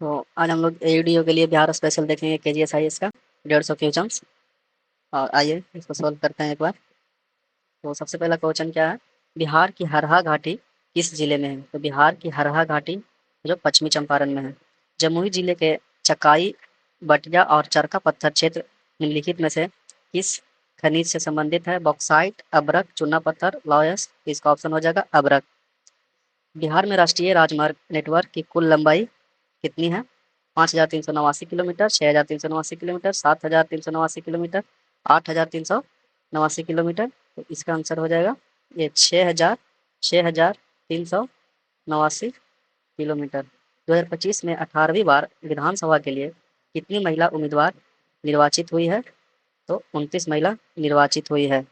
तो आज हम लोग वीडियो के लिए बिहार स्पेशल देखेंगे KGSIS का 150 क्वेश्चंस। और आइए इसको सॉल्व करते हैं एक बार। तो सबसे पहला क्वेश्चन क्या है, बिहार की हरहा घाटी किस जिले में है? तो बिहार की हरहा घाटी जो पश्चिमी चंपारण में है। जमुई जिले के चकाई, बटिया और चरका पत्थर क्षेत्र निम्नलिखित में से किस खनिज से संबंधित है? बॉक्साइट, अब्रक, चूना पत्थर, लॉयस। इसका ऑप्शन हो जाएगा अब्रक। बिहार में राष्ट्रीय राजमार्ग नेटवर्क की कुल लंबाई कितनी है? 5,389 किलोमीटर, 6,389 किलोमीटर, 7,389 किलोमीटर, 8,389 किलोमीटर। तो इसका आंसर हो जाएगा ये 6,389 किलोमीटर। 2025 में 18वीं बार विधानसभा के लिए कितनी महिला उम्मीदवार निर्वाचित हुई है? तो 29 महिला निर्वाचित हुई है।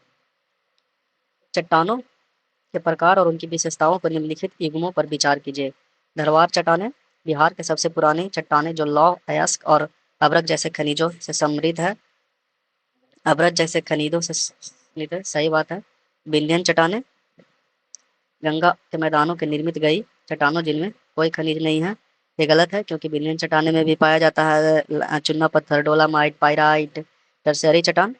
चट्टानों के प्रकार और उनकी विशेषताओं पर निम्नलिखित युग्मों पर विचार कीजिए। धरवार चट्टानें बिहार के सबसे पुरानी चट्टानें जो लौह, अयस्क और अब्रक जैसे खनिजों से समृद्ध है। अब्रक जैसे खनिजों से समृद्ध है, सही बात है। विंध्यन चट्टानें गंगा के मैदानों के निर्मित गई चट्टानों जिनमें कोई खनिज नहीं है। ये गलत है क्योंकि विंध्यन चट्टाने में भी पाया जाता है चूना पत्थर, डोलामाइट, पाइराइट, टर्शियरी चट्टान।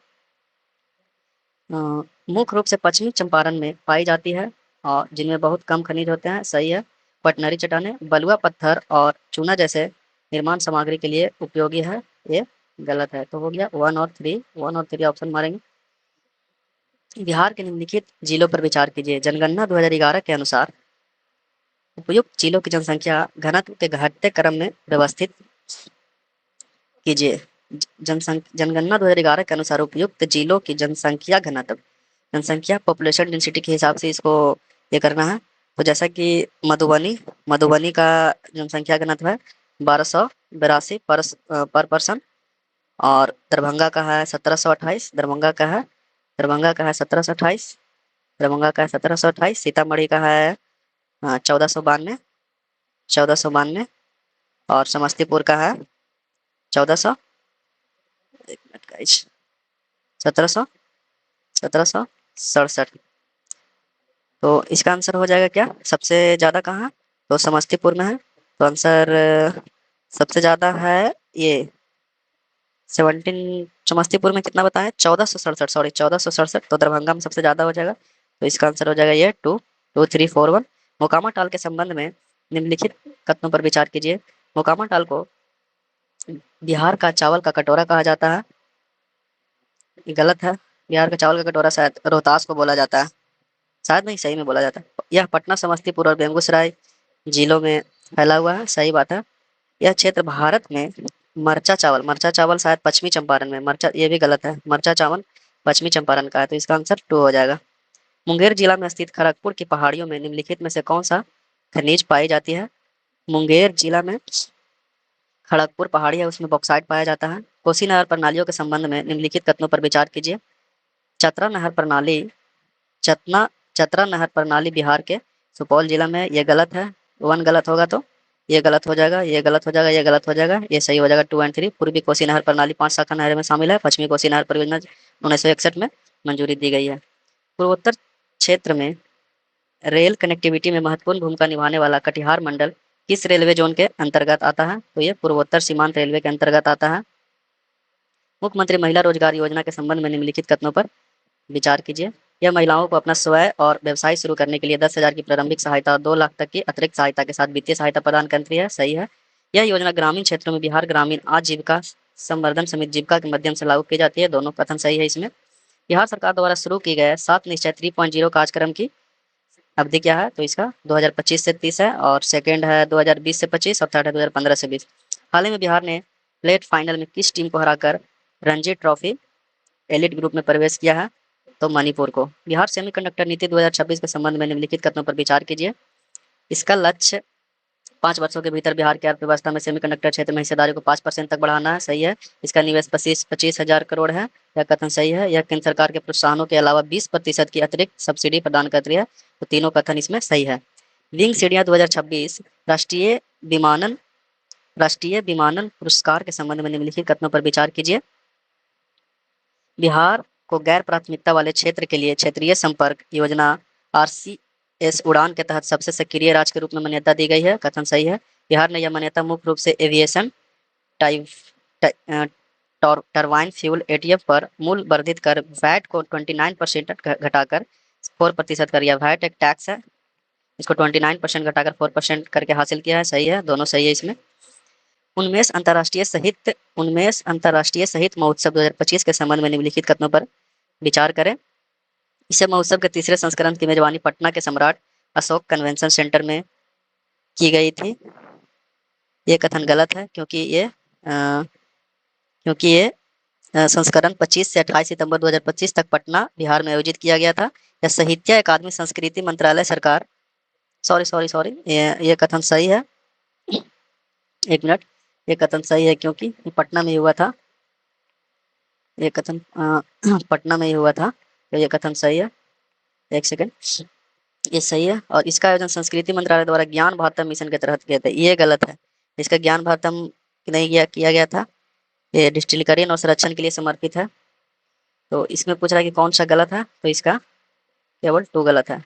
मुख्य रूप से पश्चिमी चंपारण में पाई जाती है और जिनमें बहुत कम खनिज होते हैं, सही है। पटनरी चट्टानें बलुआ पत्थर और चूना जैसे निर्माण सामग्री के लिए उपयोगी है, ये गलत है। तो हो गया 1 और 3 ऑप्शन मारेंगे। बिहार के निम्नलिखित जिलों पर विचार कीजिए। जनगणना 2011 के अनुसार उपयुक्त जिलों की जनसंख्या घनत्व के घटते क्रम में व्यवस्थित कीजिए। जनगणना 2011 के अनुसार उपयुक्त जिलों की जनसंख्या घनत्व, जनसंख्या पॉपुलेशन डेंसिटी के हिसाब से इसको ये करना है। तो जैसा कि मधुबनी का जनसंख्या घनत्व है 1282 पर पर्सन, और दरभंगा का है 1728, दरभंगा का है 1728, दरभंगा का है 1728। सीतामढ़ी का है 1492, और समस्तीपुर का है 1400, 1700, 1767। तो इसका आंसर हो जाएगा क्या? सबसे ज़्यादा कहाँ? तो समस्तीपुर में है। तो आंसर सबसे ज़्यादा है ये 17। समस्तीपुर में कितना बताया? 1467, सॉरी 1467। तो दरभंगा में सबसे ज़्यादा हो जाएगा। तो इसका आंसर हो जाएगा ये 22341। मोकामा टाल के संबंध में निम्नलिखित कथनों पर विचार कीजिए। मोकामा टाल को बिहार का चावल का कटोरा कहा जाता है, गलत है। बिहार का चावल का कटोरा शायद रोहतास को बोला जाता है, शायद नहीं, सही में बोला जाता है। यह पटना, समस्तीपुर और बेगूसराय जिलों में फैला हुआ है, सही बात है। यह क्षेत्र भारत में मरचा चावल शायद पश्चिमी चंपारण में, मरचा, ये भी गलत है। मरचा चावल पश्चिमी चंपारण का है, तो इसका आंसर 2 हो जाएगा। मुंगेर जिला में स्थित खड़गपुर की पहाड़ियों में निम्नलिखित में से कौन सा खनिज पाई जाती है? मुंगेर जिला में खड़गपुर पहाड़ी है, उसमें बॉक्साइट पाया जाता है। कोसी नहर प्रणालियों के संबंध में निम्नलिखित कथनों पर विचार कीजिए। चतरा नहर प्रणाली चतना चतरा नहर प्रणाली बिहार के सुपौल जिला में, ये गलत है। 1 गलत होगा तो ये गलत हो जाएगा, ये गलत हो जाएगा, ये गलत हो जाएगा, ये सही हो जाएगा 2 और 3। पूर्वी कोसी नहर प्रणाली 5 शाखा नहर में शामिल है। पश्चिमी कोसी नहर परियोजना 1961 में मंजूरी दी गई है। पूर्वोत्तर क्षेत्र में रेल कनेक्टिविटी में महत्वपूर्ण भूमिका निभाने वाला कटिहार मंडल किस रेलवे जोन के अंतर्गत आता है? तो ये पूर्वोत्तर सीमांत रेलवे के अंतर्गत आता है। मुख्यमंत्री महिला रोजगार योजना के संबंध में निम्नलिखित कथनों पर विचार कीजिए। यह महिलाओं को अपना स्वयं और व्यवसाय शुरू करने के लिए 10,000 की प्रारंभिक सहायता और 2 लाख तक की अतिरिक्त सहायता के साथ वित्तीय सहायता प्रदान करती है, सही है। यह योजना ग्रामीण क्षेत्रों में बिहार ग्रामीण आजीविका संवर्धन समिति जीविका के माध्यम से लागू की जाती है, दोनों कथन सही है इसमें। बिहार सरकार द्वारा शुरू की गए 7 निश्चय 3.0 कार्यक्रम की अवधि क्या है? तो इसका 2025 से 30 है, और सेकेंड है 2020 से 25, और थर्ड है 2015 से 20। हाल ही में बिहार ने प्लेट फाइनल में किस टीम को हराकर रणजी ट्रॉफी एलिट ग्रुप में प्रवेश किया है? तो मणिपुर को। बिहार सेमीकंडक्टर नीति 2026 के संबंध में निम्नलिखित कथनों पर विचार कीजिए। इसका लक्ष्य 5 वर्षों के भीतर बिहार की अर्थव्यवस्था में सेमीकंडक्टर क्षेत्र में हिस्सेदारी को 5% तक बढ़ाना है, सही है। इसका निवेश 25,000 करोड़ है, यह कथन सही है। यह केंद्र सरकार के प्रोत्साहनों के अलावा 20% की अतिरिक्त सब्सिडी प्रदान करती है, तो तीनों कथन इसमें सही है। विंग सीढ़ियां 2026 राष्ट्रीय विमानन पुरस्कार के संबंध में निम्नलिखित कथनों पर विचार कीजिए। बिहार को गैर प्राथमिकता वाले क्षेत्र के लिए क्षेत्रीय संपर्क योजना RCS उड़ान के तहत सबसे सक्रिय राज्य के रूप में मान्यता दी गई है, कथन सही है। बिहार ने यह मान्यता मुख्य रूप से aviation type turbine fuel ETF पर मूल्य वर्धित कर वैट को 29% घटाकर 4% कर, यह वैट एक टैक्स है, इसको 29% घटाकर 4% करके हासिल किया है। सही है, दोनों सही है इसमें। उन्मेष अंतर्राष्ट्रीय साहित्य महोत्सव 2025 के संबंध में निम्नलिखित कथनों पर विचार करें। इस महोत्सव के तीसरे संस्करण की मेजबानी पटना के सम्राट अशोक कन्वेंशन सेंटर में की गई थी। ये कथन गलत है क्योंकि ये संस्करण 25 से 28 सितंबर 2025 तक पटना बिहार में आयोजित किया गया था। यह साहित्य अकादमी संस्कृति मंत्रालय सरकार, सॉरी सॉरी सॉरी, ये कथन सही है। एक मिनट, ये कथन सही है क्योंकि ये पटना में ही हुआ था। ये कथन पटना में ही हुआ था, तो ये कथन सही है। एक सेकंड, ये सही है। और इसका आयोजन संस्कृति मंत्रालय द्वारा ज्ञान भारतम मिशन के तहत किया था। ये गलत है, इसका ज्ञान भारतम नहीं किया गया था। ये डिस्टिलकरीन और संरक्षण के लिए समर्पित है। तो इसमें पूछ रहा है कि कौन सा गलत है, तो इसका केवल 2 गलत है।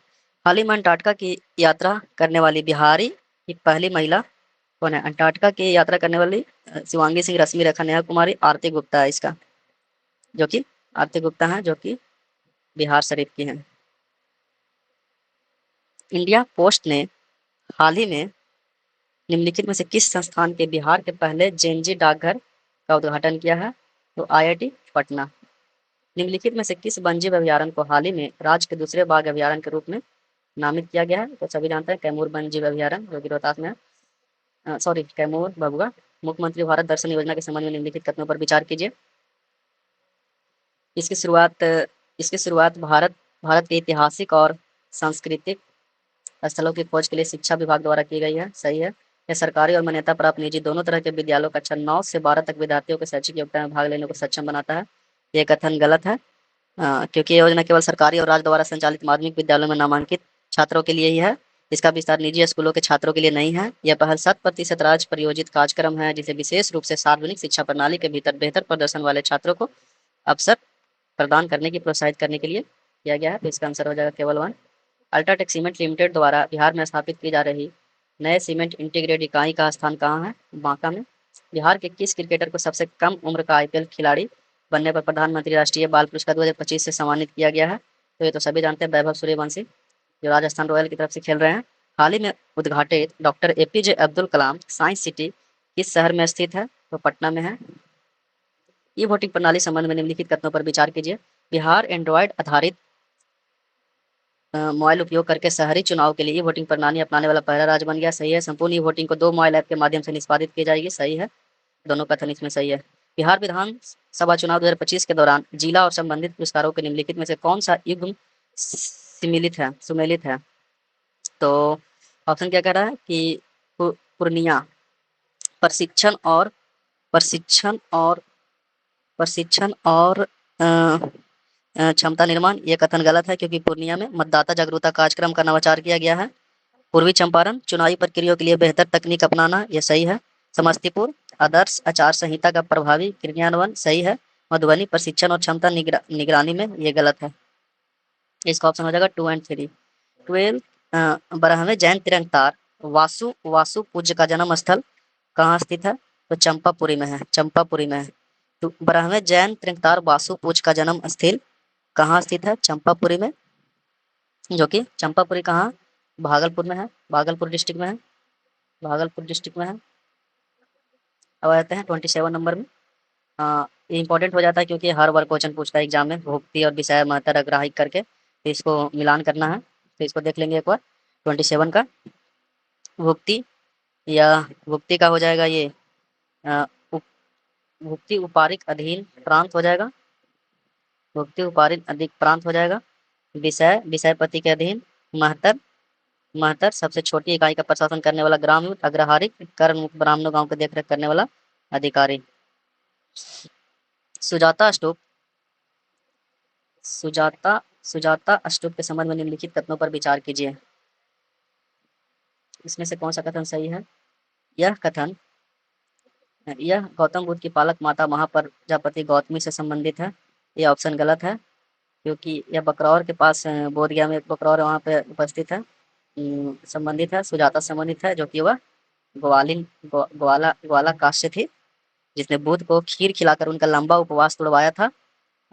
हाल ही में अंटार्कटिका की यात्रा करने वाली बिहारी की पहली महिला कौन है? अंटार्कटिका की यात्रा करने वाली शिवांगी सिंह, रश्मि रेखा, नेहा कुमारी, आरती गुप्ता है इसका, जो कि आरती गुप्ता है, जो कि बिहार शरीफ की है। इंडिया पोस्ट ने हाल ही में निम्नलिखित में से किस संस्थान के बिहार के पहले जेएनजी डाकघर का उद्घाटन किया है? तो आईआईटी पटना। निम्नलिखित में से किस वन्यजीव अभ्यारण्य को हाल ही में राज्य के दूसरे बाघ अभ्यारण्य के रूप में नामित किया गया है? तो सभी जानते हैं, कैमूर वन्यजीव अभ्यारण्य, जो कि रोहतास में है। सॉरी, कैमूर बबुआ। मुख्यमंत्री भारत दर्शन योजना के संबंध में निम्नलिखित कथनों पर विचार कीजिए। इसकी शुरुआत भारत के ऐतिहासिक और सांस्कृतिक स्थलों की खोज के लिए शिक्षा विभाग द्वारा की गई है। सही है। यह सरकारी और मान्यता प्राप्त निजी दोनों तरह के विद्यालयों कक्षा 9 से 12 तक विद्यार्थियों को शैक्षिक योग्यता में भाग लेने को सक्षम बनाता है। यह कथन गलत है, क्योंकि यह योजना केवल सरकारी और राज्य द्वारा संचालित माध्यमिक विद्यालयों में नामांकित छात्रों के लिए ही है। इसका विस्तार निजी स्कूलों के छात्रों के लिए नहीं है। यह पहल 100% राज्य प्रायोजित कार्यक्रम है, जिसे विशेष रूप से सार्वजनिक शिक्षा प्रणाली के भीतर बेहतर प्रदर्शन वाले छात्रों को अवसर प्रदान करने की प्रोत्साहित करने के लिए किया गया है। तो इसका आंसर हो जाएगा केवल 1। अल्ट्राटेक सीमेंट लिमिटेड द्वारा बिहार में स्थापित की जा रही नए सीमेंट इंटीग्रेटेड इकाई का स्थान कहाँ है? बांका में। बिहार के किस क्रिकेटर को सबसे कम उम्र का आईपीएल खिलाड़ी बनने पर प्रधानमंत्री राष्ट्रीय बाल पुरस्कार 2025 से सम्मानित किया गया है? तो ये तो सभी जानते हैं, वैभव सूर्यवंशी, जो राजस्थान रॉयल की तरफ से खेल रहे हैं। हाल ही में उद्घाटित doctor APJ Abdul Kalam science city किस शहर में स्थित है? तो पटना में है। ई वोटिंग प्रणाली संबंध में निम्नलिखित कथनों पर विचार कीजिए। बिहार एंड्रॉयड आधारित मोबाइल उपयोग करके शहरी चुनाव के लिए ई वोटिंग प्रणाली अपनाने वाला पहला राज्य बन गया। सही है। संपूर्ण ई वोटिंग को 2 मोबाइल ऐप के माध्यम से निष्पादित की जाएगी। सही है, दोनों कथन इसमें सही है। बिहार विधानसभा चुनाव 2025 के दौरान जिला और संबंधित पुरस्कारों के निम्नलिखित में से कौन सा युग्म सुमेलित है? तो ऑप्शन क्या कह रहा है कि पूर्णिया प्रशिक्षण और प्रशिक्षण और प्रशिक्षण और क्षमता निर्माण। ये कथन गलत है, क्योंकि पूर्णिया में मतदाता जागरूकता कार्यक्रम का नवाचार किया गया है। पूर्वी चंपारण चुनावी प्रक्रियाओं के लिए बेहतर तकनीक अपनाना, ये सही है। समस्तीपुर आदर्श आचार संहिता का प्रभावी क्रियान्वयन, सही है। मधुबनी प्रशिक्षण और क्षमता निगरानी में, ये गलत है। इसका ऑप्शन हो जाएगा 2 और 3। 12 12वें जैन तीर्थंकर वासु पूज्य का जन्म स्थल कहाँ स्थित है? तो चंपापुरी में है, चंपापुरी में है। तो 12वें जैन तीर्थंकर वासु पूज्य का जन्म स्थल कहाँ स्थित है? चंपापुरी में, जो कि चंपापुरी कहाँ? भागलपुर में है, भागलपुर डिस्ट्रिक्ट में है, भागलपुर डिस्ट्रिक्ट में है। अब आते हैं 27 नंबर में। ये इंपॉर्टेंट हो जाता है, क्योंकि हर बार क्वेश्चन पूछता है एग्जाम में भुक्ति और विषय महत्तर अग्राहित करके, तो इसको मिलान करना है। तो इसको देख लेंगे एक बार। 27 का भुक्ति या भुक्ति का हो जाएगा ये भुक्ति उपारिक अधीन प्रांत हो जाएगा, भुक्ति उपारिक अधिक प्रांत हो जाएगा। विषयपति के अधीन महत्तर सबसे छोटी इकाई का प्रशासन करने वाला ग्राम अग्रहारिक कर्ण मुक्त ब्राह्मणों गांव की देखरेख करने वाला अधिकारी। सुजाता स्तूप के संबंध में निम्नलिखित कथनों पर विचार कीजिए। इसमें से कौन सा कथन सही है? यह गौतम बुद्ध की पालक माता महाप्रजापति गौतमी से संबंधित है। यह ऑप्शन गलत है, क्योंकि यह बकरौर के पास बोधगया में एक बकरौर वहाँ पे उपस्थित है, संबंधित है, सुजाता संबंधित है, जो कि वह ग्वालिन ग्वाला ग्वाला काश्य थी, जिसने बुद्ध को खीर खिलाकर उनका लंबा उपवास तोड़वाया था।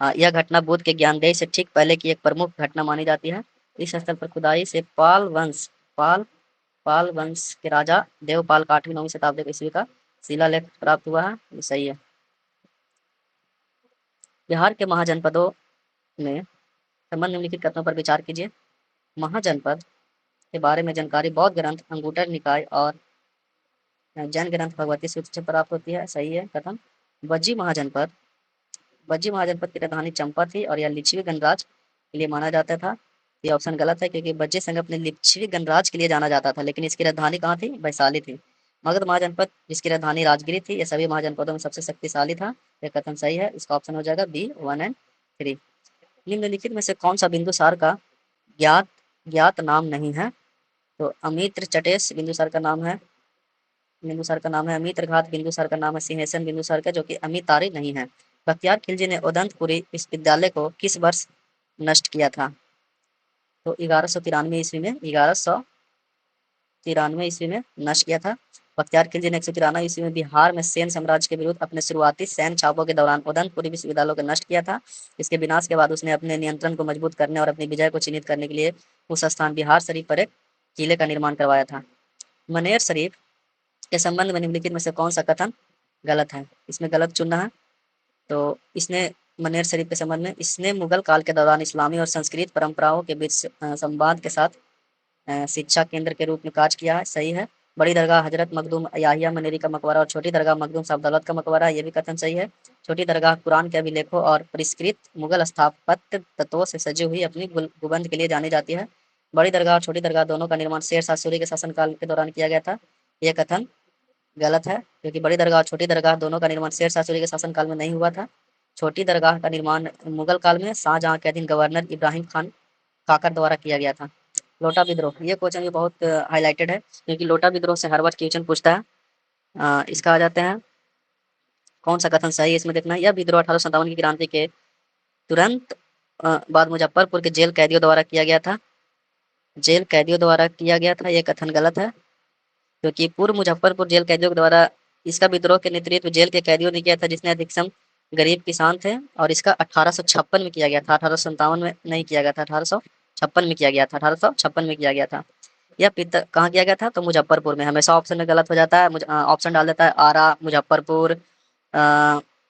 यह घटना बुद्ध के ज्ञानदेह से ठीक पहले की एक प्रमुख घटना मानी जाती है। इस स्थल पर खुदाई से पाल पाल वंश के राजा देवपाल का 8वीं 9वीं शताब्दी ईस्वी का शिलालेख प्राप्त हुआ है। ये सही है। बिहार के महाजनपदों में संबंध निम्नलिखित कथनों पर विचार कीजिए। महाजनपद के बारे में जानकारी बौद्ध ग्रंथ अंगुटर निकाय और जैन ग्रंथ भगवती सूत्र से प्राप्त होती है। सही है कथन। बज्जी महाजनपद बज्जी महाजनपद की राजधानी चंपा थी और यह लिच्छवी गणराज के लिए माना जाता था। ये ऑप्शन गलत है, क्योंकि बज्जी संघ अपने लिच्छवी गणराज के लिए जाना जाता था, लेकिन इसकी राजधानी कहाँ थी? वैशाली थी। मगध महाजनपद जिसकी राजधानी राजगिरी थी, यह सभी महाजनपदों में सबसे शक्तिशाली था। यह कथन सही है। इसका ऑप्शन हो जाएगा बी 1 एंड 3। निम्नलिखित में से कौन सा बिंदुसार का ज्ञात ज्ञात नाम नहीं है? तो अमित्र चटेश बिंदुसार का नाम है। बिंदुसार का नाम है अमित्रघात। बिंदुसार का नाम है सिंहेशन बिंदुसार का, जो कि अमितारी नहीं है। बख्तियार खिलजी ने उदंतपुरी विश्वविद्यालय को किस वर्ष नष्ट किया था? तो 1193 ईस्वी में नष्ट किया था। बख्तियार खिलजी ने 193 ईस्वी में बिहार में सेन साम्राज्य के विरुद्ध अपने शुरुआती सैन्य छापों के दौरान उदंतपुरी विश्वविद्यालय को नष्ट किया था। इसके विनाश के बाद उसने अपने नियंत्रण को मजबूत करने और अपनी विजय को चिन्हित करने के लिए उस स्थान बिहार शरीफ पर एक किले का निर्माण करवाया था। मनेर शरीफ के संबंध में निम्नलिखित में से कौन सा कथन गलत है? इसमें गलत चुनना है। तो इसने मनेर शरीफ के संबंध में, इसने मुगल काल के दौरान इस्लामी और संस्कृत परंपराओं के बीच संवाद के साथ शिक्षा केंद्र के रूप में कार्य किया है। सही है। बड़ी दरगाह हजरत मखदूम याहिया मनेरी का मकबरा और छोटी दरगाह मखदूम साहब दौलत का मकबरा, ये भी कथन सही है। छोटी दरगाह कुरान के अभिलेखों और परिष्कृत मुगल स्थापत्य तत्वों से सजी हुई अपनी गुंबद के लिए जानी जाती है। बड़ी दरगाह और छोटी दरगाह दोनों का निर्माण शेर शाह सूरी के शासनकाल के दौरान किया गया था। यह कथन गलत है, क्योंकि बड़ी दरगाह और छोटी दरगाह दोनों का निर्माण शेर शाह सूरी के शासनकाल में नहीं हुआ था। छोटी दरगाह का निर्माण मुगल काल में शाहजहां के अधीन गवर्नर इब्राहिम खान काकर द्वारा किया गया था। लोटा विद्रोह, ये क्वेश्चन भी बहुत हाईलाइटेड है, क्योंकि लोटा विद्रोह से हर बार क्वेश्चन पूछता है। इसका आ जाते हैं कौन सा कथन सही है इसमें देखना है। यह विद्रोह 1857 की क्रांति के तुरंत बाद मुजफ्फरपुर के जेल कैदियों द्वारा किया गया था। जेल कैदियों द्वारा किया गया था, यह कथन गलत है, क्योंकि पूर्व मुजफ्फरपुर जेल कैदियों के द्वारा इसका विद्रोह के नेतृत्व जेल के कैदियों ने किया था, जिसने अधिकतम गरीब किसान थे। और इसका 1856 में किया गया था, 1857 में नहीं किया गया था, 1856 में किया गया था, 1856 में किया गया था। यह कहाँ किया गया था? तो मुजफ्फरपुर में। हमेशा ऑप्शन में गलत हो जाता है, ऑप्शन डाल देता है आरा, मुजफ्फरपुर,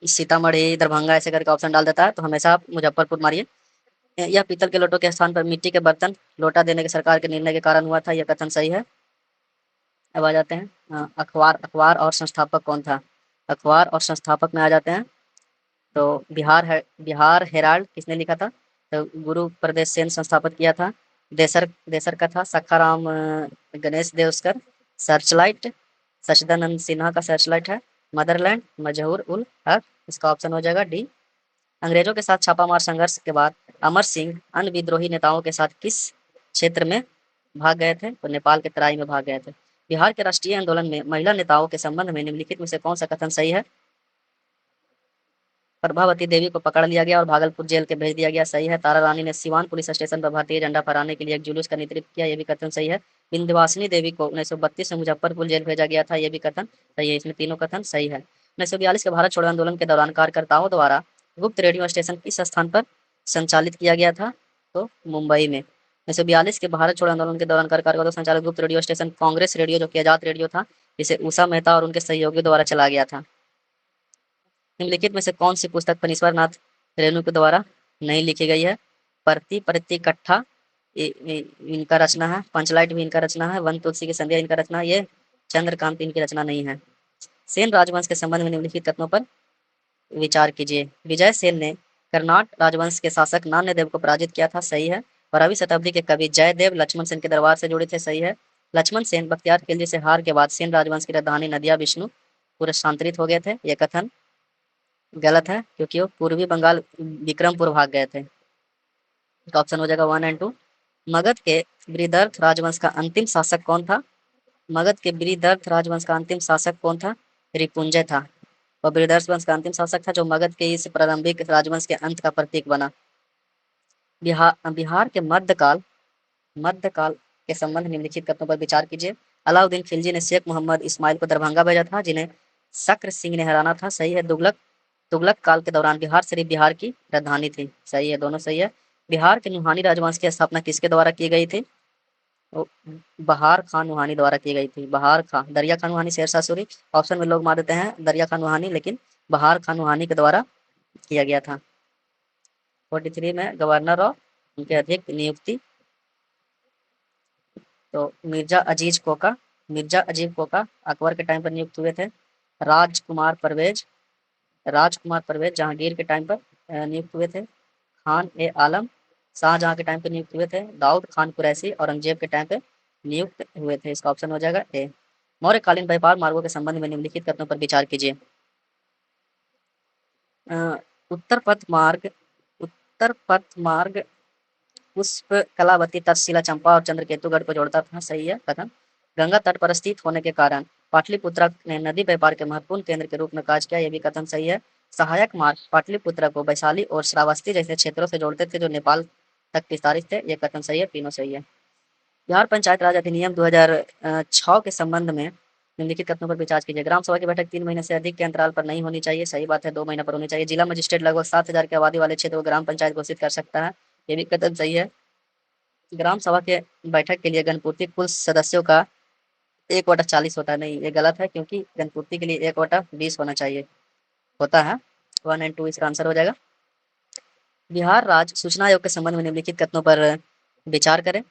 सीतामढ़ी, दरभंगा, ऐसे करके ऑप्शन डाल देता है, तो हमेशा आप मुजफ्फरपुर मारिए। यह पीतल के लोटों के स्थान पर मिट्टी के बर्तन लोटा देने के सरकार के निर्णय के कारण हुआ था, यह कथन सही है। अब आ जाते हैं अखबार। अखबार और संस्थापक कौन था? अखबार और संस्थापक में आ जाते हैं। तो बिहार हेराल्ड किसने लिखा था? तो गुरु प्रदेश सेन संस्थापित किया था। देसर देसर का था सखाराम गणेश देवस्कर। सर्चलाइट सचिदानंद सिन्हा का सर्चलाइट है। मदरलैंड मजहूर उल हक, इसका ऑप्शन हो जाएगा डी। अंग्रेजों के साथ छापामार संघर्ष के बाद अमर सिंह अन्य विद्रोही नेताओं के साथ किस क्षेत्र में भाग गए थे? तो नेपाल के तराई में भाग गए थे। बिहार के राष्ट्रीय आंदोलन में महिला नेताओं के संबंध में निम्नलिखित में से कौन सा कथन सही है? प्रभावती देवी को पकड़ लिया गया और भागलपुर जेल के भेज दिया गया, सही है। तारा रानी ने सिवान पुलिस स्टेशन पर भारतीय झंडा फहराने के लिए एक जुलूस का नेतृत्व किया, यह भी कथन सही है। विंध्यवासिनी देवी को 1932 में मुजफ्फरपुर जेल भेजा गया था, यह भी कथन सही है। इसमें तीनों कथन सही है। 1942 के भारत छोड़ो आंदोलन के दौरान कार्यकर्ताओं द्वारा गुप्त रेडियो स्टेशन किस स्थान पर संचालित किया गया था? तो मुंबई में। 1942 के भारत छोड़ो आंदोलन के दौरान कार्यकर्ताओं द्वारा संचालित गुप्त रेडियो स्टेशन कांग्रेस रेडियो, जो कि आजाद रेडियो था, जिसे उषा मेहता और उनके सहयोगियों द्वारा चला गया था। निम्नलिखित में से कौन सी पुस्तक फणीश्वर नाथ रेणु के द्वारा नहीं लिखी गई है? प्रति प्रति कट्ठा इनका रचना है। पंचलाइट भी इनका रचना है। वन तुलसी की संध्या इनका रचना है। ये चंद्रकांत इनकी रचना नहीं है। सेन राजवंश के संबंध में निम्नलिखित कथनों पर विचार कीजिए। विजय सेन ने कर्नाट राजवंश के शासक नान्यदेव को पराजित किया था, सही है। 12वीं शताब्दी के कवि जयदेव लक्ष्मण सेन के दरबार से जुड़े थे, सही है। लक्ष्मण सेन बख्तियार खिलजी से हार के बाद सेन राजवंश की राजधानी नदिया विष्णु पूरे स्थानांतरित हो गए थे, यह कथन गलत है, क्योंकि वो पूर्वी बंगाल विक्रमपुर भाग गए थे। तो ऑप्शन हो जाएगा 1 एंड 2। मगध के बृहदर्थ राजवंश का अंतिम शासक कौन था? मगध के बृहदर्थ राजवंश का अंतिम शासक कौन था? रिपुंजय था। और बृहदर्थ वंश का अंतिम शासक था, जो मगध के इस प्रारंभिक राजवंश के अंत का प्रतीक बना। बिहार के मध्यकाल के संबंध निम्नलिखित कथनों पर विचार कीजिए। अलाउद्दीन खिलजी ने शेख मोहम्मद इस्माइल को दरभंगा भेजा था, जिन्हें शक्र सिंह ने हराना था। सही है। तुगलक तुगलक काल के दौरान बिहार शरीफ बिहार की राजधानी थी। सही है, दोनों सही है। बिहार के नुहानी राजवंश की स्थापना किसके द्वारा की गई थी? वो बहार खान नुहानी द्वारा की गई थी। बहार खान, दरिया खान नुहानी, शेरशाह सूरी। ऑप्शन में लोग मार देते हैं दरिया खान नुहानी, लेकिन बहार खान नुहानी के द्वारा किया गया था। 43 में गवर्नर और उनके अधिक नियुक्ति, तो मिर्जा अजीब कोका अकबर के टाइम पर नियुक्त हुए थे। राजकुमार परवेज राजकुमार परवेज जहांगीर के टाइम पर नियुक्त हुए थे। खान ए आलम शाहजहां के टाइम पे नियुक्त हुए थे। दाऊद खान कुरैशी औरंगजेब के टाइम पे नियुक्त हुए थे। इसका ऑप्शन हो जाएगा ए। मौर्यकालीन व्यापार मार्गों के संबंध में निम्नलिखित कथनों पर विचार कीजिए। अ, उत्तर पथ मार्ग उत्तर पथ मार्ग पुष्प कलावती, तक्षशिला, चंपा और चंद्रकेतुगढ़ को जोड़ता था। सही है कथन। गंगा तट पर स्थित होने के कारण पाटलिपुत्र ने नदी व्यापार के महत्वपूर्ण केंद्र के रूप में कार्य किया। यह भी कथन सही है। सहायक मार्ग पाटलिपुत्र को वैशाली और श्रावस्ती जैसे क्षेत्रों से जोड़ते थे, जो नेपाल तक विस्तारित थे। यह कथन सही है, तीनों सही है। बिहार पंचायत राज अधिनियम 2006 के संबंध में निम्नलिखित कथनों पर विचार कीजिए। ग्राम सभा की बैठक 3 महीने से अधिक के अंतराल पर नहीं होनी चाहिए। सही बात है, 2 महीने पर होनी चाहिए। जिला मजिस्ट्रेट लगभग 7,000 की आबादी वाले क्षेत्र को ग्राम पंचायत घोषित कर सकता है। ये भी कथन सही है। ग्राम सभा के बैठक के लिए गणपूर्ति कुल सदस्यों का 1/40 होता है। नहीं, ये गलत है, क्योंकि गणपूर्ति के लिए 1/20 होना चाहिए, होता है। 1 एंड 2 इसका आंसर हो जाएगा। बिहार राज्य सूचना आयोग के संबंध में निम्नलिखित कथनों पर विचार करें।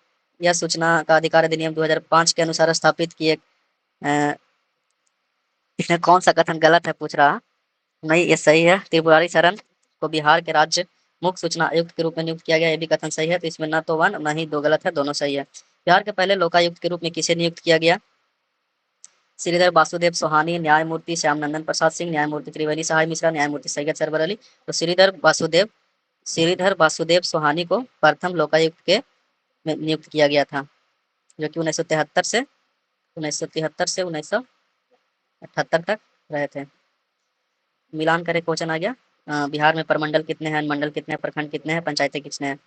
यह सूचना का अधिकार अधिनियम 2005 के अनुसार स्थापित किए। इसमें कौन सा कथन गलत है पूछ रहा? नहीं, ये सही है। त्रिपुरारी शरण को बिहार के राज्य मुख्य सूचना आयुक्त के रूप में नियुक्त किया गया। ये भी कथन सही है। तो इसमें ना तो 1 न ही 2 गलत है, दोनों सही है। बिहार के पहले लोकायुक्त के रूप में किसे नियुक्त किया गया? श्रीधर वासुदेव सोहानी, न्यायमूर्ति श्याम नंदन प्रसाद सिंह, न्यायमूर्ति त्रिवेणी सहाय मिश्रा, न्यायमूर्ति सैयद सरवर अली। तो श्रीधर वासुदेव सोहानी को प्रथम लोकायुक्त के में नियुक्त किया गया था, जो कि 1973 से 1978 तक रहे थे। मिलान करे क्वेश्चन आ गया। बिहार में प्रमंडल कितने हैं, मंडल कितने हैं, प्रखंड कितने हैं, पंचायतें कितने हैं?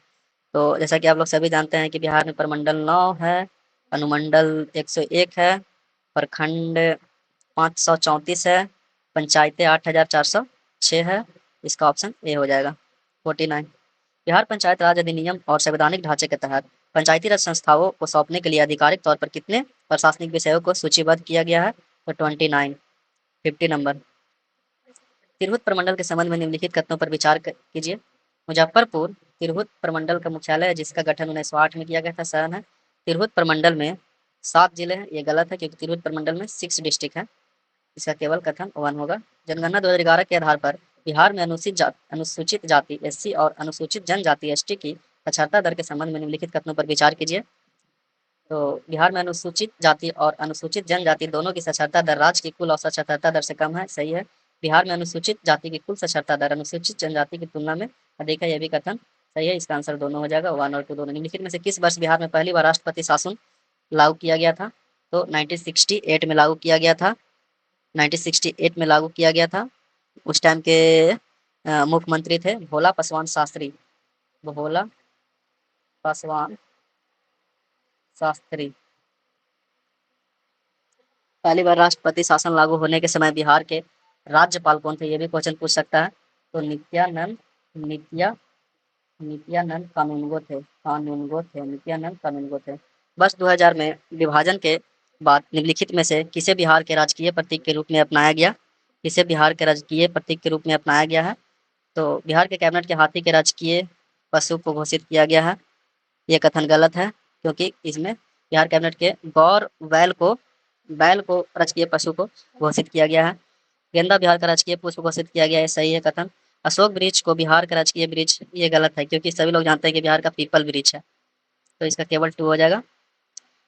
तो जैसा कि आप लोग सभी जानते हैं कि बिहार में प्रमंडल 9 है, अनुमंडल 101 है, प्रखंड 534 है, पंचायतें 8,406 है। इसका ऑप्शन ए हो जाएगा, 49। बिहार पंचायत राज अधिनियम और संवैधानिक ढांचे के तहत पंचायती राज संस्थाओं को सौंपने के लिए आधिकारिक तौर पर कितने प्रशासनिक विषयों को सूचीबद्ध किया गया है? तो 29, 50 नंबर। तिरहुत प्रमंडल के संबंध में निम्नलिखित कथनों पर विचार कीजिए। मुजफ्फरपुर तिरहुत प्रमंडल का मुख्यालय है, जिसका गठन 1908 में किया गया था। शहर है। तिरहुत प्रमंडल में 7 जिले हैं। ये गलत है, क्योंकि तिरहुत प्रमंडल में 6 डिस्ट्रिक्ट है। इसका केवल कथन 1 होगा। जनगणना 2011 के आधार पर बिहार में अनुसूचित जाति एससी और अनुसूचित जनजाति एसटी की साक्षरता दर के संबंध में निम्नलिखित कथनों पर विचार कीजिए। तो बिहार में अनुसूचित जाति और अनुसूचित जनजाति दोनों की साक्षरता दर राज्य की कुल औसत साक्षरता दर से कम है। सही है। बिहार में अनुसूचित जाति की कुल साक्षरता दर अनुसूचित जनजाति की तुलना में अधिक है। यह भी कथन सही है। इसका आंसर दोनों हो जाएगा, 1 और 2 दोनों। निम्नलिखित में से किस वर्ष बिहार में पहली बार राष्ट्रपति शासन लागू किया गया था? तो 1968 में लागू किया गया था। 1968 में लागू किया गया था। उस टाइम के मुख्यमंत्री थे भोला पासवान शास्त्री। भोला पासवान शास्त्री। पहली बार राष्ट्रपति शासन लागू होने के समय बिहार के राज्यपाल कौन थे? ये भी क्वेश्चन पूछ सकता है। तो नित्यानंद कानूनगो थे। वर्ष 2000 में विभाजन के बाद निम्नलिखित में से किसे बिहार के राजकीय प्रतीक के रूप में अपनाया गया? किसे बिहार के राजकीय प्रतीक के रूप में अपनाया गया है? तो बिहार के कैबिनेट के हाथी के राजकीय पशु को घोषित किया गया है। ये कथन गलत है, क्योंकि इसमें बिहार कैबिनेट के गौर बैल को राजकीय पशु को घोषित किया गया है। गेंदा बिहार का राजकीय पुष्प घोषित किया गया है। सही है कथन। अशोक वृक्ष को बिहार का राजकीय वृक्ष, ये गलत है, क्योंकि सभी लोग जानते हैं कि बिहार का पीपल वृक्ष है। तो इसका केवल 2 हो जाएगा।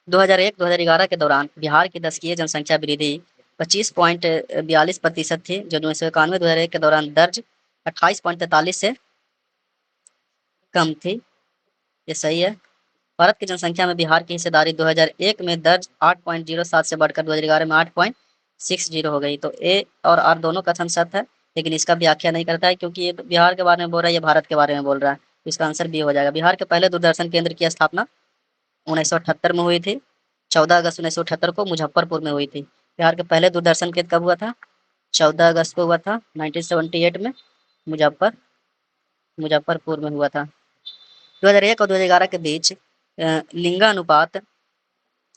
2001-2011 के दौरान बिहार की दशकीय जनसंख्या वृद्धि 25.42% थी, जो 1991-2001 के दौरान दर्ज 28.43 से कम थी। ये सही है। भारत की जनसंख्या में बिहार की हिस्सेदारी 2001 में दर्ज 8.07 से बढ़कर 2011 में 8.60 हो गई। तो ए और आर दोनों कथन सत्य है, लेकिन इसका व्याख्या नहीं करता है, क्योंकि ये बिहार के बारे में बोल रहा है, ये भारत के बारे में बोल रहा है। तो इसका आंसर बी हो जाएगा। बिहार के पहले दूरदर्शन केंद्र की स्थापना 1978 में हुई थी। 14 अगस्त 1978 को मुजफ्फरपुर में हुई थी। बिहार के पहले दूरदर्शन केंद्र कब हुआ था? 14 अगस्त को हुआ था 1978 में। मुजफ्फर मुजफ्फरपुर में हुआ था। 2001 और 2011 के बीच लिंगानुपात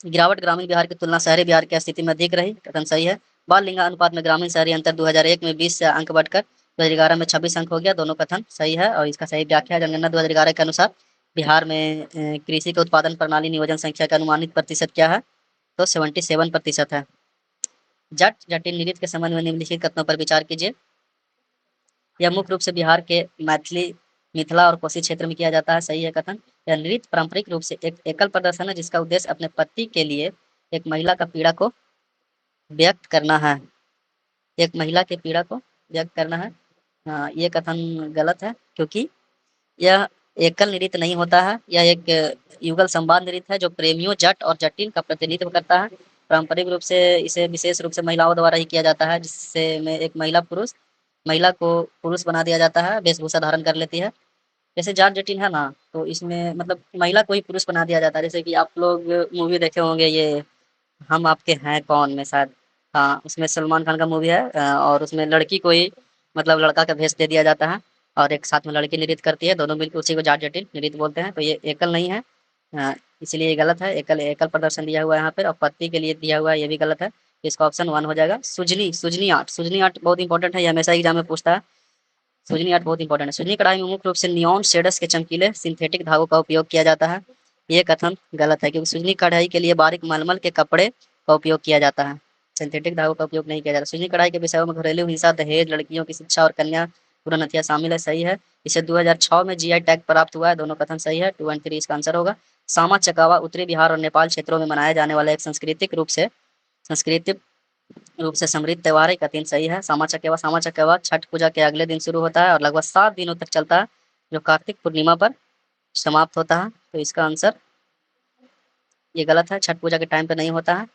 गिरावट ग्रामीण बिहार की तुलना शहरी बिहार की स्थिति में अधिक रही। कथन सही है। बाल लिंगानुपात में ग्रामीण शहरी अंतर 2001 में 20 अंक बढ़कर 2011 में 26 अंक हो गया। दोनों कथन सही है और इसका सही व्याख्या है। जनगणना 2011 के अनुसार बिहार में कृषि के उत्पादन प्रणाली नियोजन संख्या का अनुमानित प्रतिशत क्या है? तो 77% है। जट जटिल नृत्य के संबंध में निम्नलिखित कथनों पर विचार कीजिए। यह मुख्य रूप से बिहार के मैथिली, मिथिला और कोसी क्षेत्र में किया जाता है। सही है कथन। यह नृत्य पारंपरिक रूप से एक एकल प्रदर्शन है जिसका उद्देश्य अपने पति के लिए एक महिला का पीड़ा को व्यक्त करना है। एक महिला के पीड़ा को व्यक्त करना है। हाँ, ये कथन गलत है क्योंकि यह एकल नृत्य नहीं होता है। यह एक युगल संवाद नृत्य है जो प्रेमियों जट और जटिल का प्रतिनिधित्व करता है। पारंपरिक रूप से इसे विशेष रूप से महिलाओं द्वारा ही किया जाता है, जिससे में एक महिला को पुरुष बना दिया जाता है, वेशभूषा धारण कर लेती है। जैसे जाट जटिल है ना, तो इसमें मतलब महिला को ही पुरुष बना दिया जाता है। जैसे कि आप लोग मूवी देखे होंगे, ये हम आपके हैं कौन में शायद, हाँ, उसमें सलमान खान का मूवी है और उसमें लड़की को ही मतलब लड़का का भेष दे दिया जाता है और एक साथ में लड़की नृत्य करती है, दोनों मिलकर उसी को जाट जटिल नृत्य बोलते हैं। तो ये एकल नहीं है, इसलिए ये गलत है। एकल एकल प्रदर्शन दिया हुआ है यहाँ पर और पति के लिए दिया हुआ है, ये भी गलत है। इसका ऑप्शन 1 हो जाएगा। सुजनी आर्ट बहुत इंपॉर्टेंट है, ये हमेशा एग्जाम में पूछता है। सुजनी आर्ट बहुत इंपॉर्टेंट है। सुजनी कढ़ाई में मुख्य रूप से नियॉन शेडस के चमकीले सिंथेटिक धागों का उपयोग किया जाता है। ये कथन गलत है क्योंकि सुजनी कढ़ाई के लिए बारीक मलमल के कपड़े का उपयोग किया जाता है, सिंथेटिक धागों का उपयोग नहीं किया जाता। सुजनी कढ़ाई के विषयों में घरेलू हिंसा, दहेज, लड़कियों की शिक्षा और कन्या भ्रूण हत्या शामिल है। सही है। इसे 2006 में जीआई टैग प्राप्त हुआ है। दोनों कथन सही है। 2 एंड 3 इसका आंसर होगा। सामा चकावा उत्तरी बिहार और नेपाल क्षेत्रों में मनाया जाने वाला एक सांस्कृतिक रूप से समृद्ध त्योहार है। कथन सही है। सामा चकेवा छठ पूजा के अगले दिन शुरू होता है और लगभग 7 दिनों तक चलता है, जो कार्तिक पूर्णिमा पर समाप्त होता है। तो इसका आंसर ये गलत है, छठ पूजा के टाइम पे नहीं होता है।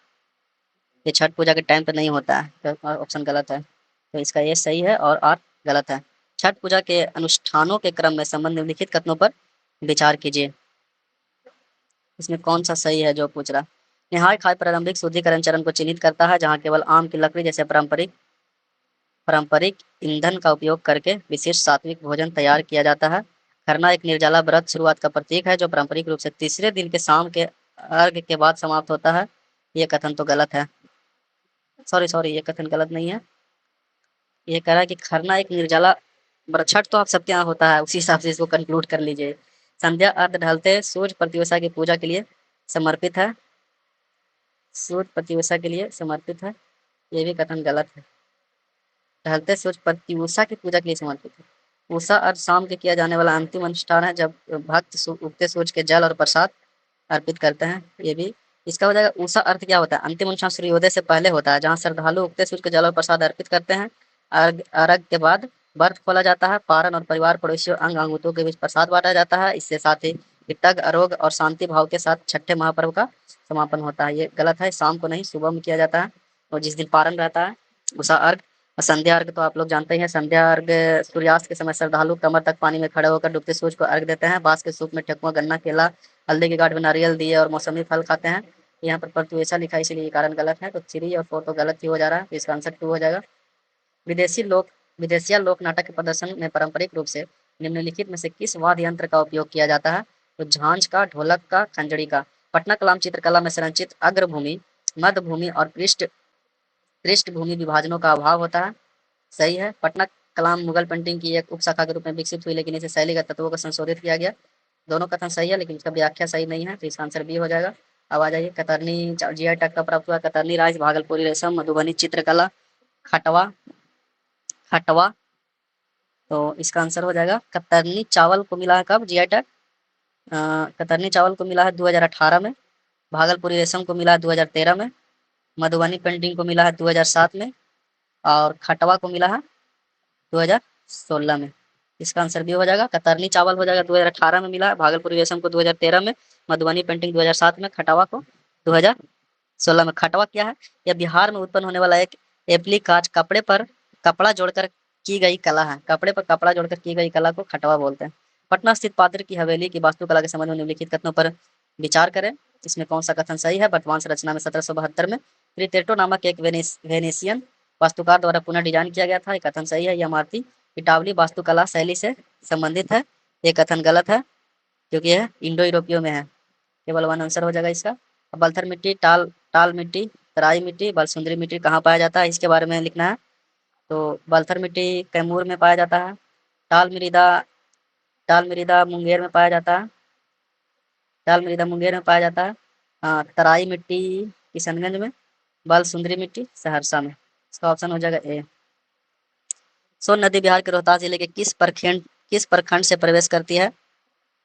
ये छठ पूजा के टाइम पे नहीं होता है, तो ऑप्शन गलत है। तो इसका ये सही है और आर गलत है। छठ पूजा के अनुष्ठानों के क्रम में संबंध निम्नलिखित कथनों पर विचार कीजिए। इसमें कौन सा सही है जो पूछ रहा? निहाय खाय प्रारंभिक शुद्धिकरण चरण को चिन्हित करता है, जहाँ केवल आम की लकड़ी जैसे पारंपरिक ईंधन का उपयोग करके विशिष्ट सात्विक भोजन तैयार किया जाता है। खरना एक निर्जला व्रत शुरुआत का प्रतीक है जो पारंपरिक रूप से तीसरे दिन के शाम के अर्घ के बाद समाप्त होता है। ये कथन तो गलत है। सॉरी, ये कथन गलत नहीं है। ये कह रहा है कि खरना एक निर्जला व्रत, छठ तो आप सबके यहाँ होता है, उसी हिसाब से इसको कंक्लूड कर लीजिए। संध्या अर्घ ढलते सूर्य प्रतिवसा की पूजा के लिए समर्पित है। सूर्य प्रतिवसा के लिए समर्पित है, ये भी कथन गलत है। ढलते सूर्य प्रतिउषा की पूजा के लिए समर्पित है। उषा अर्घ शाम के किया जाने वाला अंतिम अनुष्ठान है जब भक्त उगते सूरज के जल और प्रसाद अर्पित करते हैं। ये भी इसका हो जाएगा। उषा अर्थ क्या होता है? अंतिम अनुष्ठान सूर्योदय से पहले होता है, जहाँ श्रद्धालु उगते सूर्य के जल और प्रसाद अर्पित करते हैं। अर्घ के बाद व्रत खोला जाता है, पारण और परिवार पड़ोसियों अंग अंगूतों के बीच प्रसाद बांटा जाता है। इससे साथ ही तग आरोग्य और शांति भाव के साथ छठे महापर्व का समापन होता है। ये गलत है, शाम को नहीं सुबह में किया जाता है और जिस दिन पारण रहता है। उषा अर्घ और संध्या अर्घ तो आप लोग जानते ही हैं। संध्या अर्घ सूर्यास्त के समय श्रद्धालु कमर तक पानी में खड़े होकर डूबते सूरज को अर्घ देते हैं। बांस के सूप में ठेकुआ, गन्ना, केला, हल्दी के गांठ में नारियल, दिए और मौसमी फल खाते हैं। यहाँ पर प्रतिवेशा लिखा है, इसलिए ये कारण गलत है। तो 3 और 4 तो गलत ही हो जा रहा है, तो इसका आंसर 2 हो जाएगा। विदेशिया लोक नाटक के प्रदर्शन में पारंपरिक रूप से निम्नलिखित में से किस वाद्य यंत्र का उपयोग किया जाता है? तो झांझ का, ढोलक का, खंजड़ी का। पटना कलाम चित्रकला में संरचित अग्रभूमि, मध्यभूमि और पृष्ठभूमि विभाजनों का अभाव होता है। सही है। पटना कलाम मुगल पेंटिंग की एक उपशाखा के रूप में विकसित हुई, लेकिन इसे शैलीगत तत्वों को संशोधित किया गया। दोनों कथन सही है, लेकिन इसका व्याख्या सही नहीं है, तो इसका आंसर बी हो जाएगा। अब आ जाइए, कतरनी जीआई टैग का प्राप्त हुआ कतरनी राइस, भागलपुरी रेशम, मधुबनी चित्रकला, खटवा खटवा। तो इसका आंसर हो जाएगा कतरनी चावल को मिला है कब जीआई टैग? कतरनी चावल को मिला है 2018 में, भागलपुरी रेशम को मिला है 2013 में, मधुबनी पेंटिंग को मिला है 2007 में और खटवा को मिला है 2016 में। इसका आंसर भी हो जाएगा। कतरनी चावल हो जाएगा 2018 में मिला, भागलपुरी रेशम को 2013 में, मधुबनी पेंटिंग 2007 में, खटवा को 2016 में। खटवा क्या है? यह बिहार में उत्पन्न होने वाला एक एप्लीकाज कपड़े पर कपड़ा जोड़कर की गई कला है। कपड़े पर कपड़ा जोड़कर की गई कला को खटवा बोलते हैं। पटना स्थित पादरी की हवेली की वास्तुकला के संबंध में निम्नलिखित कथनों पर विचार करें। इसमें कौन सा कथन सही है? बटवांश रचना में 1772 में रितेटो नामक एक वेनेशियन वास्तुकार द्वारा पुनः डिजाइन किया गया था। ये कथन सही है। यह इमारती इटावली वास्तुकला शैली से संबंधित है। ये कथन गलत है क्योंकि यह इंडो यूरोपियो में है। केवल वन आंसर हो जाएगा इसका। बलथर मिट्टी, टाल टाल मिट्टी, तराई मिट्टी, बलसुंदरी मिट्टी कहाँ पाया जाता है, इसके बारे में लिखना है। तो बलथर मिट्टी कैमूर में पाया जाता है। टाल मृदा टाल मृदा मुंगेर में पाया जाता है। टाल मृदा मुंगेर में पाया जाता है। हाँ, तराई मिट्टी किशनगंज में, बलसुंदरी मिट्टी सहरसा में। इसका ऑप्शन हो जाएगा ए। सोन नदी बिहार के रोहतास जिले के किस प्रखंड से प्रवेश करती है?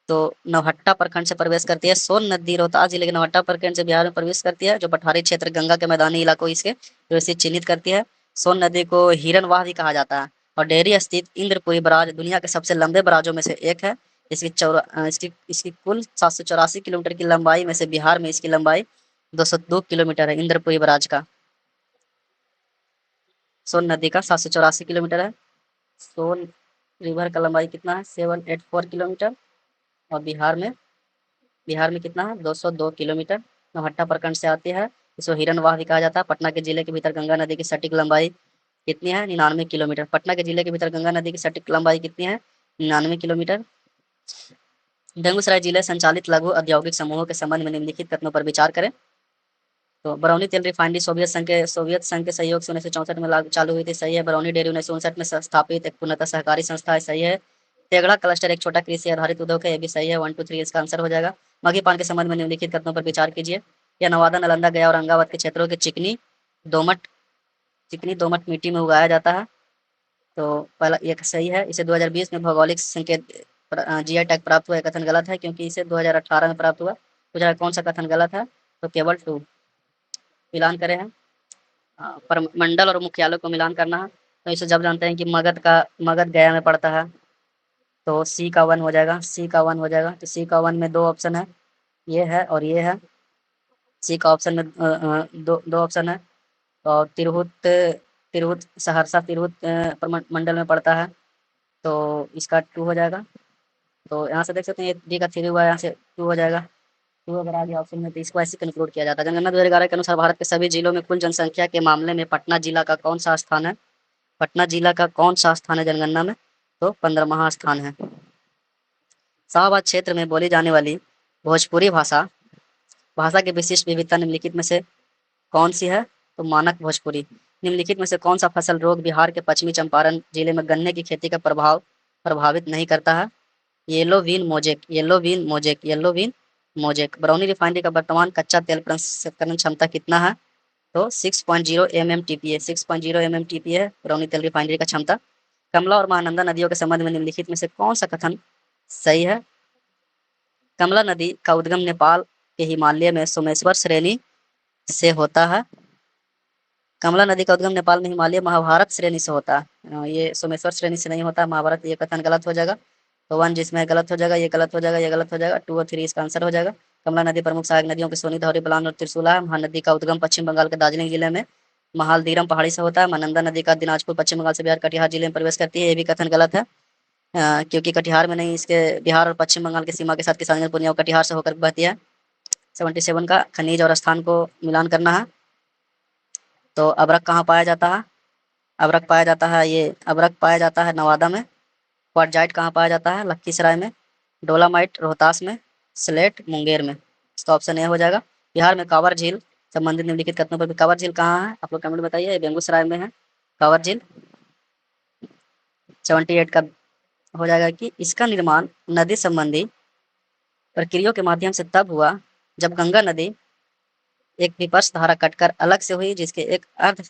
तो नौहट्टा प्रखंड से प्रवेश करती है। सोन नदी रोहतास जिले के नौहट्टा प्रखंड से बिहार में प्रवेश करती है, जो पठारी क्षेत्र गंगा के मैदानी इलाकों इसके जो इसे चिन्हित करती है। सोन नदी को हिरनवाह भी कहा जाता है और डेहरी स्थित इंद्रपुरी बराज दुनिया के सबसे लंबे बराजों में से एक है। इसकी कुल 784 किलोमीटर की लंबाई में से बिहार में इसकी लंबाई 202 किलोमीटर है। इंद्रपुरी बराज का, सोन नदी का 784 किलोमीटर है। सोन रिवर का लंबाई कितना है? 784 किलोमीटर। और बिहार में कितना है? 202 किलोमीटर। नौहट्टा प्रखंड से आती है। इसको हिरनवाह भी कहा जाता है। पटना के जिले के भीतर गंगा नदी की सटीक लंबाई कितनी है? 99 किलोमीटर। पटना के जिले के भीतर गंगा नदी की सटीक लंबाई कितनी है? 99 किलोमीटर। बेगूसराय जिले संचालित लघु औद्योगिक समूहों के संबंध में निम्नलिखित कथनों पर विचार करें। तो बरौनी तेल रिफाइनरी सोवियत संघ के सहयोग से 1964 में चालू हुई थी, सही है। बरौनी डेयरी 1959 में स्थापित एक पूर्णतः सहकारी संस्था है, सही है। तेगड़ा क्लस्टर एक छोटा कृषि आधारित उद्योग है, ये भी सही है। 1 2 3 इसका आंसर हो जाएगा। मगही पान के संबंध में निम्नलिखित कथनों पर विचार कीजिए। यह नवादा, नालंदा, गया और औरंगाबाद के क्षेत्रों के दोमट चिकनी दोमट मिट्टी में उगाया जाता है। तो पहला ये सही है। इसे 2020 में भौगोलिक संकेत जीआई टैग प्राप्त हुआ। कथन गलत है क्योंकि इसे 2018 में प्राप्त हुआ। तो कौन सा कथन गलत है? तो केवल 2 मिलान करे हैं। पर मंडल और मुख्यालय को मिलान करना है। तो इसे जब जानते हैं कि मगध गया में पड़ता है, तो सी का 1 हो जाएगा। सी का 1 हो जाएगा। तो सी का 1 में 2 ऑप्शन है, ये है और ये है। सी का ऑप्शन में दो ऑप्शन है। और तिरहुत तिरहुत सहरसा तिरहुत मंडल में पड़ता है, तो इसका 2 हो जाएगा। तो यहाँ से देख सकते हैं ये डी का 3 हुआ है, यहाँ से 2 हो जाएगा। 2 अगर आ गया ऑप्शन में तो इसको ऐसे कंक्लूड किया जाता है। जनगणना 2011 के अनुसार भारत के सभी जिलों में कुल जनसंख्या के मामले में पटना जिला का कौन सा स्थान है? पटना जिला का कौन सा स्थान है जनगणना में? तो 15वां स्थान है। शाहबाद क्षेत्र में बोली जाने वाली भोजपुरी भाषा की विशिष्ट विविधता निम्नलिखित में से कौन सी है? तो मानक भोजपुरी। निम्नलिखित में से कौन सा फसल रोग बिहार के पश्चिमी चंपारण जिले में गन्ने की खेती का प्रभावित नहीं करता है? Yellow bean mosaic. Barauni refinery का वर्तमान कच्चा तेल प्रसंस्करण क्षमता कितना है? तो 6.0 MMTPA 6.0 MMTPA है बरौनी तेल रिफाइनरी का क्षमता। कमला और महानंदा नदियों के संबंध में निम्नलिखित में से कौन सा कथन सही है? कमला नदी का उद्गम नेपाल के हिमालय में सोमेश्वर श्रेणी से होता है। कमला नदी का उद्गम नेपाल में हिमालय महाभारत श्रेणी से होता है, ये सोमेश्वर श्रेणी से नहीं होता महाभारत। ये कथन गलत हो जाएगा। तो 1 जिसमें गलत हो जाएगा, ये गलत हो जाएगा, ये गलत हो जाएगा। 2 और 3 इसका आंसर हो जाएगा। कमला नदी प्रमुख सहायक नदियों की सोनी, धौरी, बलान और त्रिशूला है। महानदी का उद्गम पश्चिम बंगाल के दार्जिलिंग जिले में महालदीरम पहाड़ी से होता है। महानंदा नदी का दिनाजपुर पश्चिम बंगाल से बिहार कटिहार जिले में प्रवेश करती है, ये भी कथन गलत है। क्योंकि कटिहार में नहीं, इसके बिहार और पश्चिम बंगाल की सीमा के साथ किसानगंज पूर्णिया कटिहार से होकर बहती है। 77 का खनिज और स्थान को मिलान करना है। तो अबरक कहाँ पाया जाता है? अबरक पाया जाता है नवादा में। क्वार्टजाइट कहाँ पाया जाता है? लखीसराय में। डोलामाइट रोहतास में। स्लेट मुंगेर में। इसका ऑप्शन ए हो जाएगा। बिहार में कांवर झील संबंधित निम्नलिखित कथनों पर कांवर झील कहाँ है? आप लोग कमेंट में बताइए। बेगूसराय में है कांवर झील। 78 का हो जाएगा कि इसका निर्माण नदी संबंधी प्रक्रियाओं के माध्यम से तब हुआ जब गंगा नदी एक विपक्ष धारा कटकर अलग से हुई, जिसके एक अर्ध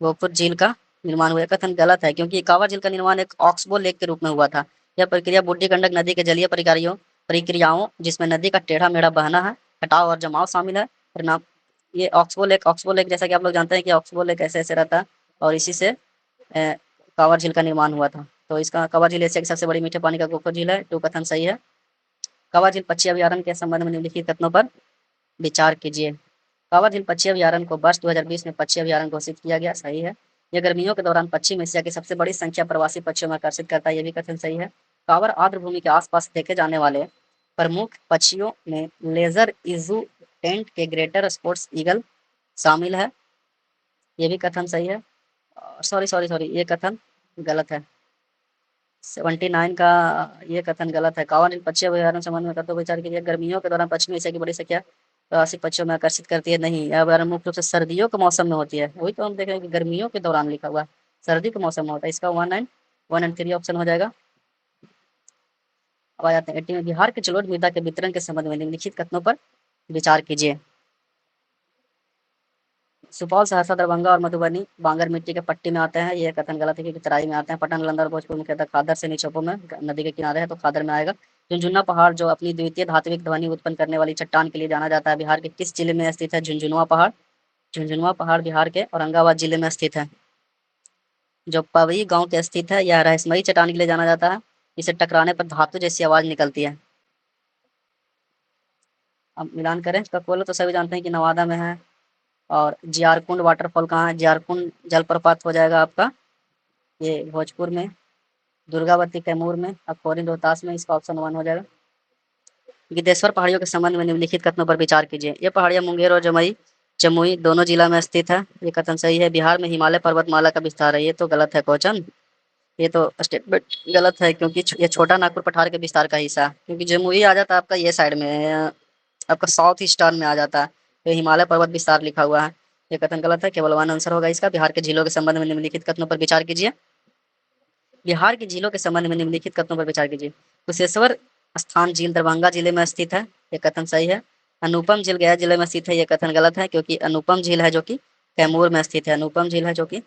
गोपुर झील का निर्माण हुआ। कथन गलत है क्योंकि कांवर झील का निर्माण एक ऑक्सबो लेक के रूप में हुआ था। यह प्रक्रिया बूढ़ी गंडक नदी के जलीय प्रक्रियाओं जिसमें नदी का टेढ़ा मेढ़ा बहना है, कटाव और जमाव शामिल है। परिणाम ये ऑक्सबो लेक जैसा कि आप लोग जानते हैं कि ऑक्सबो लेक ऐसे ऐसे रहता है, और इसी से कांवर झील का निर्माण हुआ था। तो इसका कांवर झील एशिया की सबसे बड़ी मीठे पानी का गोपुर झील है। 2 कथन सही है। कांवर झील पक्षी अभ्यारण्य के संबंध में निम्नलिखित कथनों पर विचार कीजिए। कांवर झील पक्षी अभ्यारण्य को वर्ष 2020 में पक्षी अभ्यारण्य घोषित किया गया, सही है। यह गर्मियों के दौरान पश्चिम एशिया की सबसे बड़ी संख्या प्रवासी पक्षियों में आकर्षित करता है, यह भी कथन सही है। कांवर आर्द्र भूमि के आसपास देखे जाने वाले प्रमुख पक्षियों में लेजर इजू टेंट के ग्रेटर स्पोर्ट्स ईगल शामिल है, ये भी कथन सही है। सॉरी सॉरी सॉरी, ये कथन गलत है। 79 का ये कथन गलत है। कावन पक्षी अभ्यारण्य संबंध में करते विचार कीजिए। गर्मियों के दौरान पश्चिमी एशिया की बड़ी संख्या प्रवासी पक्षियों में आकर्षित करती है। नहीं, यह अभ्यारण्य मुख्य रूप से सर्दियों के मौसम में होती है। वही तो हम देख रहे हैं कि गर्मियों के दौरान लिखा हुआ है, सर्दी के मौसम में होता है। इसका 1 एंड 3 ऑप्शन हो जाएगा। अब आ जाते हैं 80 में। बिहार के जलोढ़ मृदा के वितरण के संबंध में निम्नलिखित कथनों पर विचार कीजिए। सुपौल, सहरसा, दरभंगा और मधुबनी बांगर मिट्टी के पट्टी में आते हैं, ये कथन गलत है क्योंकि तराई में आते हैं। पटना, नालंदा और भोजपुर मुख्यतः खादर से निक्षेपों में नदी के किनारे है, तो खादर में आएगा। झुनझुना पहाड़ जो अपनी द्वितीय धात्विक ध्वनि उत्पन्न करने वाली चट्टान के लिए जाना जाता है, बिहार के किस जिले में स्थित है झुनझुनवा पहाड़? झुनझुनवा पहाड़ बिहार के औरंगाबाद जिले में स्थित है। जो पवई गांव के स्थित है, यह रहस्यमयी चट्टान के लिए जाना जाता है। इसे टकराने पर धातु जैसी आवाज निकलती है। अब मिलान करें इसका खोलो तो सभी जानते हैं कि नवादा में है। और जियारकुंड वाटरफॉल कहाँ है? जियारकुंड जलप्रपात हो जाएगा आपका ये भोजपुर में, दुर्गावती कैमूर में, अखोरी रोहतास में। इसका ऑप्शन 1 हो जाएगा। गिद्धेश्वर पहाड़ियों के संबंध में निम्नलिखित कथनों पर विचार कीजिए। ये पहाड़ियां मुंगेर और जमुई दोनों जिला में स्थित है, ये कथन सही है। बिहार में हिमालय पर्वतमाला का विस्तार है, ये तो गलत है क्वेश्चन। ये तो स्टेटमेंट गलत है क्योंकि ये छोटा नागपुर पठार के विस्तार का हिस्सा है, क्योंकि जमुई आ जाता है आपका ये साइड में, आपका साउथ ईस्टर्न में आ जाता है, तो हिमालय पर्वत विस्तार लिखा हुआ है। ये कथन गलत है, केवल 1 आंसर होगा इसका। बिहार के झीलों के संबंध में निम्नलिखित कथनों पर विचार कीजिए। बिहार की झीलों के संबंध में निम्नलिखित कथनों पर विचार कीजिए। कुशेश्वर स्थान झील दरभंगा जिले में स्थित है, ये कथन सही है। अनुपम झील गया जिले में स्थित है, ये कथन गलत है क्योंकि अनुपम झील है जो कि कैमूर में स्थित है। अनुपम झील है जो कि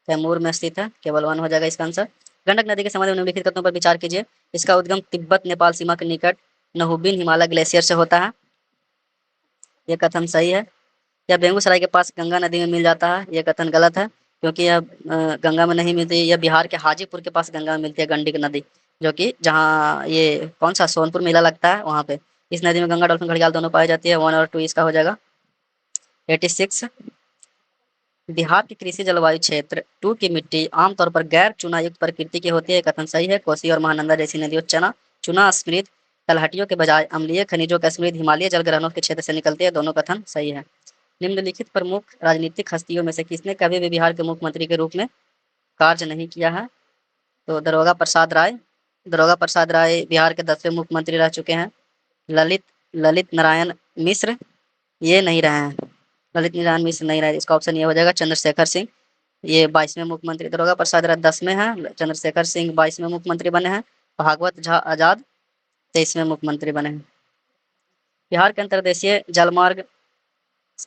कैमूर में स्थित है, केवल 1 हो जाएगा इसका आंसर। गंडक नदी के संबंध में निम्नलिखित कथनों पर विचार कीजिए। इसका उद्गम तिब्बत नेपाल सीमा के निकट नहुबिन हिमालय ग्लेशियर से होता है, ये कथन सही है। यह बेगूसराय के पास गंगा नदी में मिल जाता है, ये कथन गलत है क्योंकि यह गंगा में नहीं मिलती। यह बिहार के हाजीपुर के पास गंगा में मिलती है, गंडक नदी, जो कि जहाँ ये कौन सा सोनपुर मेला लगता है वहाँ पे। इस नदी में गंगा, डॉल्फिन, घड़ियाल दोनों पाई जाती है। 1 और 2 इसका हो जाएगा। 86। बिहार की कृषि जलवायु क्षेत्र 2 की मिट्टी आमतौर पर गैर चुना युक्त प्रकृति की होती है, कथन सही है। कोसी और महानंदा जैसी नदियों चुना स्मृत तलहटियों के बजाय अम्लीय खनिजों का स्मृत हिमालय जलग्रहणों के क्षेत्र से निकलती है, दोनों कथन सही है। निम्नलिखित प्रमुख राजनीतिक हस्तियों में से किसने कभी भी बिहार के मुख्यमंत्री के रूप में कार्य नहीं किया है? तो दरोगा प्रसाद राय बिहार के 10वें मुख्यमंत्री रह चुके हैं। ललित ललित नारायण मिश्र ये नहीं रहे हैं, ललित नारायण मिश्र नहीं रहे, इसका ऑप्शन ये हो जाएगा। चंद्रशेखर सिंह ये 22वें मुख्यमंत्री, दरोगा प्रसाद राय 10वें हैं, चंद्रशेखर सिंह 22वें मुख्यमंत्री बने हैं, भागवत झा आजाद 23वें मुख्यमंत्री बने हैं। बिहार के अंतर्देशीय जलमार्ग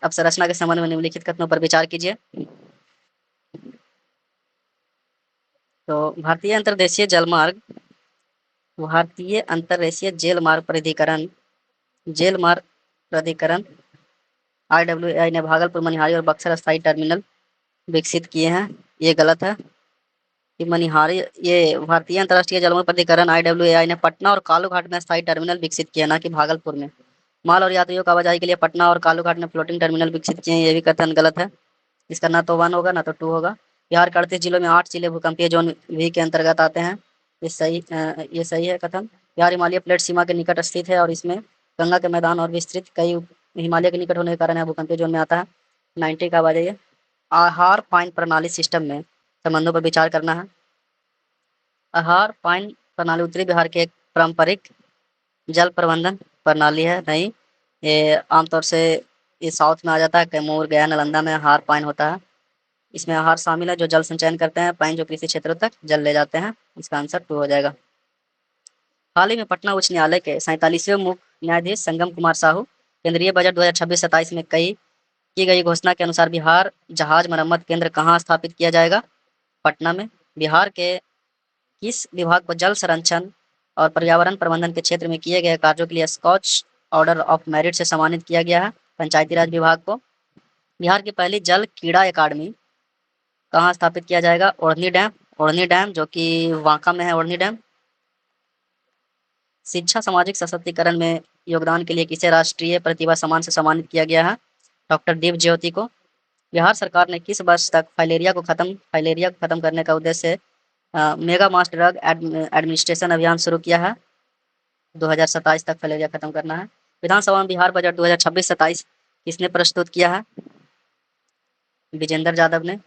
अवसंरचना के संबंध में निम्नलिखित कथनों पर विचार कीजिए। तो भारतीय अंतर्देशीय जेल मार्ग प्राधिकरण IWAI ने भागलपुर, मनिहारी और बक्सर स्थायी टर्मिनल विकसित किए हैं, ये गलत है कि मनिहारी, ये भारतीय अंतर्राष्ट्रीय जलमार्ग प्राधिकरण IWAI ने पटना और कालूघाट में स्थायी टर्मिनल विकसित किया, ना कि भागलपुर में। माल और यात्रियों का आवाजाही के लिए पटना और कालूघाट में फ्लोटिंग टर्मिनल विकसित किए हैं, ये भी कथन गलत है। इसका ना तो 1 होगा ना तो 2 होगा। बिहार के 38 जिलों में 8 जिले भूकंपीय जोन भी के अंतर्गत आते हैं, ये सही है कथन। बिहार हिमालय प्लेट सीमा के निकट स्थित है और इसमें गंगा के मैदान और विस्तृत कई हिमालय के निकट होने के कारण यह भूकंपीय जोन में आता है। 90 का आ जाइए। आहार पाइन प्रणाली सिस्टम में संबंधों पर विचार करना है। आहार पाइन प्रणाली उत्तरी बिहार की एक पारंपरिक जल प्रबंधन प्रणाली है। नहीं, ये आमतौर से ये साउथ में आ जाता है, कैमूर, गया, नालंदा में आहार पाइन होता है। इसमें आहार शामिल है जो जल संचयन करते हैं, पाइन जो कृषि क्षेत्रों तक जल ले जाते हैं। इसका आंसर 2 हो जाएगा। हाल ही में पटना उच्च न्यायालय के 47वें मुख्य न्यायाधीश संगम कुमार साहू केंद्रीय बजट 2026-27 में की गई घोषणा के अनुसार बिहार जहाज मरम्मत केंद्र कहाँ स्थापित किया जाएगा? पटना में। बिहार के किस विभाग को जल संरक्षण और पर्यावरण प्रबंधन के क्षेत्र में किए गए कार्यों के लिए स्कॉच ऑर्डर ऑफ मेरिट से सम्मानित किया गया है? पंचायती राज विभाग को। बिहार की पहली जल क्रीड़ा अकादमी कहाँ स्थापित किया जाएगा? ओढ़नी डैम जो कि वांका में है, ओढ़नी डैम। शिक्षा सामाजिक सशक्तिकरण में योगदान के लिए किसे राष्ट्रीय प्रतिभा सम्मान से सम्मानित किया गया है? डॉक्टर दीप ज्योति को। बिहार सरकार ने किस वर्ष तक फाइलेरिया को खत्म करने का उद्देश्य से मेगा मास ड्रग एडमिनिस्ट्रेशन अभियान शुरू किया है? 2027 तक फाइलेरिया खत्म करना है। विधानसभा में बिहार बजट 2026-27 किसने प्रस्तुत किया है? विजेंद्र यादव ने।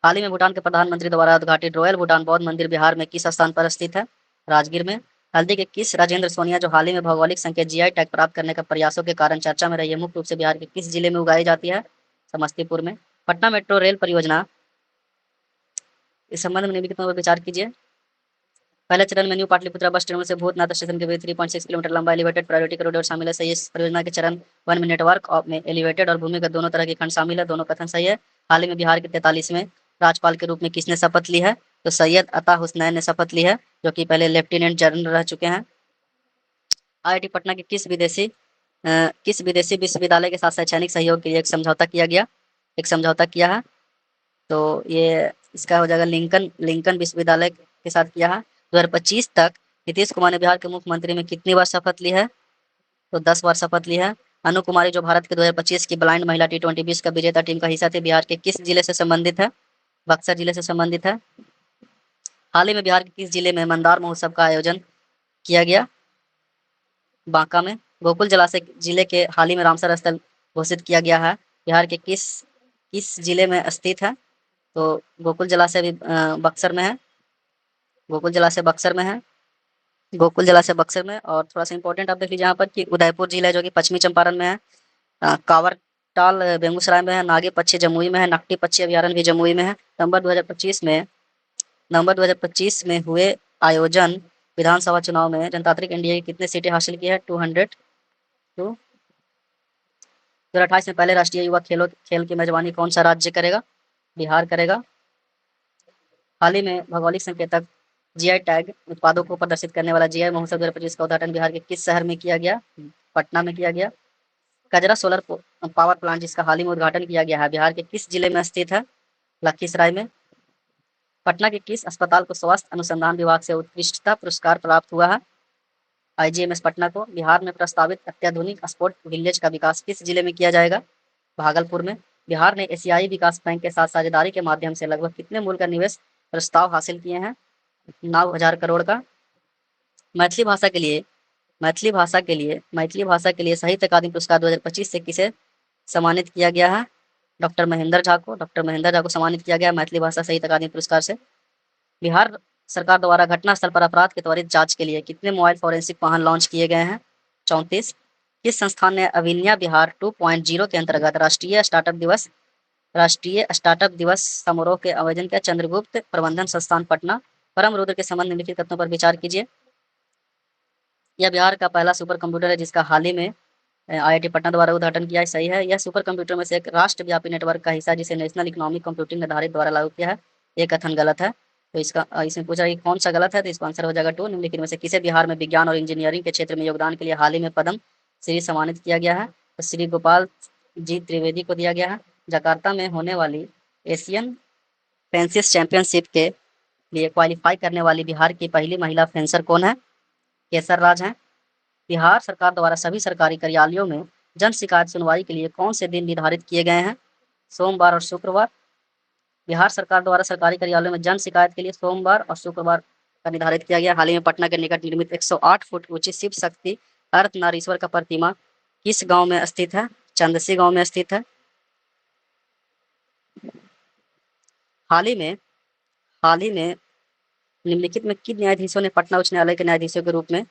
हाल ही में भूटान के प्रधानमंत्री द्वारा उद्घाटित रॉयल भूटान बौद्ध मंदिर बिहार में किस स्थान पर स्थित है? राजगीर में। हल्दी के किस राजेंद्र सोनिया जो हाल ही में भौगोलिक संकेत जीआई टैग प्राप्त करने के प्रयासों के कारण चर्चा में रही है, मुख्य रूप से बिहार के किस जिले में उगाई जाती है? समस्तीपुर में। पटना मेट्रो रेल परियोजना, इस संबंध में निम्नलिखित पर विचार कीजिए। पहले चरण में न्यू पाटलिपुत्रा बस टर्मिनल से भूतनाथ स्टेशन के बीच 3.6 किलोमीटर लंबा एलिवेटेड प्रायोरिटी कॉरिडोर शामिल है। सही है। इस परियोजना के चरण 1 में नेटवर्क में एलिवेटेड और भूमिगत दोनों तरह के खंड शामिल है। दोनों कथन सही है। हाल ही में बिहार के 43वें राज्यपाल के रूप में किसने शपथ ली है? तो सैयद अता हुसनैन ने शपथ ली है, जो कि पहले लेफ्टिनेंट जनरल रह चुके हैं। आईआईटी पटना के किस विदेशी विश्वविद्यालय के साथ शैक्षणिक सहयोग के लिए एक समझौता किया है? तो ये इसका हो जाएगा लिंकन लिंकन विश्वविद्यालय के साथ किया है। 2025 तक नीतीश कुमार ने बिहार के मुख्यमंत्री में कितनी बार शपथ ली है? तो 10 बार शपथ ली है। अनु कुमारी जो भारत के 2025 की ब्लाइंड महिला T20 विश्व का विजेता टीम का हिस्सा थे, बिहार के किस जिले से संबंधित है? बक्सर जिले से संबंधित है। हाल ही में बिहार के किस जिले में मंदार महोत्सव का आयोजन किया गया? बांका में। गोकुल जलाशय जिले के हाल ही में रामसर स्थल घोषित किया गया है, बिहार के किस किस जिले में स्थित है? तो गोकुल जलाशय भी बक्सर में है। गोकुल जलाशय बक्सर में है। गोकुल जलाशय बक्सर में। और थोड़ा सा इंपॉर्टेंट आप देख लीजिए यहाँ पर कि उदयपुर जिला जो कि पश्चिमी चंपारण में है, कावरटाल बेगूसराय में है, नागे पक्षी जमुई में है, नकटी पक्षी अभ्यारण्य भी जमुई में है। नवंबर 2025 में हुए आयोजन विधानसभा चुनाव में जनतांत्रिक एनडीए की कितने सीटें हासिल की है? 200। 2028 में पहले राष्ट्रीय युवा खेल की मेजबानी कौन सा राज्य करेगा? बिहार करेगा। हाल ही में भौगोलिक संकेतक जीआई टैग उत्पादों को प्रदर्शित करने वाला जीआई महोत्सव 2025 का उद्घाटन बिहार के किस शहर में किया गया? पटना में किया गया। कजरा सोलर पावर प्लांट जिसका हाल ही में उद्घाटन किया गया है, बिहार के किस जिले में स्थित है? लखीसराय में। पटना के किस अस्पताल को स्वास्थ्य अनुसंधान विभाग से उत्कृष्टता पुरस्कार प्राप्त हुआ है? आईजीएमएस पटना को। बिहार में प्रस्तावित अत्याधुनिक स्पोर्ट विलेज का विकास किस जिले में किया जाएगा? भागलपुर में। बिहार ने एशियाई विकास बैंक के साथ साझेदारी के माध्यम से लगभग कितने मूल्य का निवेश प्रस्ताव हासिल किए हैं? 9,000 करोड़ का। मैथिली भाषा के लिए साहित्य अकादमी पुरस्कार 2025 से किसे सम्मानित किया गया है? डॉक्टर महेंद्र झा को सम्मानित किया गया मैथिली भाषा साहित्य अकादमी पुरस्कार से। बिहार सरकार द्वारा घटनास्थल पर अपराध के त्वरित जांच के लिए कितने मोबाइल फॉरेंसिक वाहन लॉन्च किए गए हैं? 34। किस संस्थान ने अविन्या बिहार 2.0 के अंतर्गत राष्ट्रीय स्टार्टअप दिवस समारोह के आयोजन किया? चंद्रगुप्त प्रबंधन संस्थान पटना। परम रुद्र के संबंध निम्नलिखित कथनों पर विचार कीजिए। यह बिहार का पहला सुपर कंप्यूटर है जिसका हाल ही में आईआईटी पटना द्वारा उद्घाटन किया है। सही है। यह सुपर कंप्यूटर में से एक राष्ट्रव्यापी नेटवर्क का हिस्सा है जिसे नेशनल इकोनॉमिक कंप्यूटिंग आधारित द्वारा लागू किया है। ये कथन गलत है। तो इसमें पूछा कि कौन सा गलत है, तो इसका आंसर हो जाएगा 2। निम्नलिखित में से किसे बिहार में विज्ञान और इंजीनियरिंग के क्षेत्र में योगदान के लिए हाल ही में पद्म श्री सम्मानित किया गया है? तो श्री गोपाल जी त्रिवेदी को दिया गया है। जकार्ता में होने वाली एशियन फेंसिस चैंपियनशिप के लिए क्वालिफाई करने वाली बिहार की पहली महिला फेंसर कौन है? केसर राज हैं। बिहार सरकार द्वारा सभी सरकारी कार्यालयों में जन शिकायत सुनवाई के लिए कौन से दिन निर्धारित किए गए हैं? सोमवार और शुक्रवार। बिहार सरकार द्वारा सरकारी कार्यालयों में जन शिकायत के लिए सोमवार और शुक्रवार का निर्धारित किया गया। हाल ही में पटना के निकट निर्मित 108 फुट ऊंची शिव शक्ति अर्धनारीश्वर का प्रतिमा किस गांव में स्थित है? चंदसी गांव में स्थित है। हाल ही में निम्नलिखित में किन न्यायाधीशों ने पटना उच्च न्यायालय के न्यायाधीशों के रूप में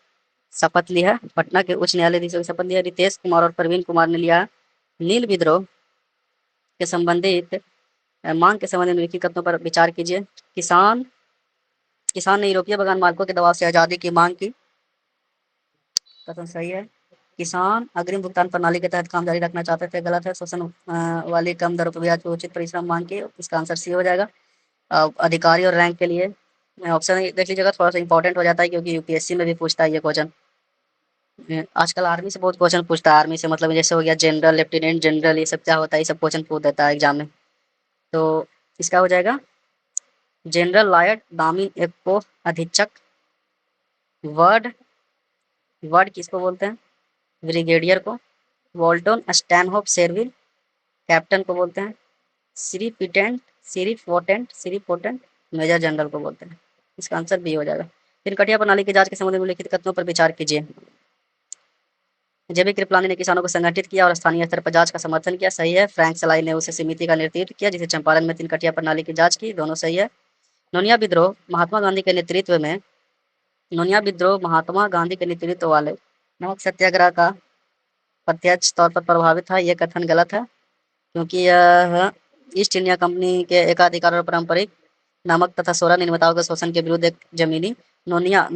शपथ ली है? पटना के उच्च न्यायाधीशों की शपथ ली है रितेश कुमार और प्रवीण कुमार ने लिया। नील विद्रोह के संबंधित मांग के संबंध में निम्नलिखित कथनों पर विचार कीजिए। किसान ने यूरोपीय बागान मालिकों के दबाव से आजादी की मांग की। कथन सही है। किसान अग्रिम भुगतान प्रणाली के तहत काम जारी रखना चाहते थे। गलत है। शोषण वाली कम दरों पर ब्याज पर उचित परिश्रम मांग की। इसका आंसर सी हो जाएगा। अधिकारी और रैंक के लिए ऑप्शन देख लीजिएगा, थोड़ा सा इंपॉर्टेंट हो जाता है क्योंकि यूपीएससी में भी पूछता है ये क्वेश्चन। आजकल आर्मी से बहुत क्वेश्चन पूछता है। आर्मी से मतलब जैसे हो गया जनरल, लेफ्टिनेंट जनरल, ये सब क्या होता है, ये सब क्वेश्चन पूछ देता है एग्जाम में। तो इसका हो जाएगा जनरल लॉयड दामिन एक्को अधीक्षक। वर्ड वर्ड किसको बोलते हैं? ब्रिगेडियर को। वॉल्टन स्टैनहोप शेरविल कैप्टन को बोलते हैं। श्री पोटेंट मेजर जनरल को बोलते हैं। इसका आंसर बी हो जाएगा। फिर कटिया प्रणाली की जांच के संबंध में लिखित कथनों पर विचार कीजिए। जेबी कृपलानी ने किसानों को संगठित किया और स्थानीय स्तर पर जांच का समर्थन किया, सही है। फ्रैंक सलाई ने उसे समिति का नेतृत्व किया जिसे चंपारण में 3 कटिया प्रणाली की जांच की, दोनों सही है। नोनिया विद्रोह महात्मा गांधी के नेतृत्व में नोनिया विद्रोह महात्मा गांधी के नेतृत्व वाले नमक सत्याग्रह का प्रत्यक्ष तौर पर प्रभावित था, यह कथन गलत है क्योंकि यह ईस्ट इंडिया कंपनी के एकाधिकार और पारंपरिक नमक तथा सोरा निर्माताओं के शोषण के विरुद्ध एक जमीनी नोनिया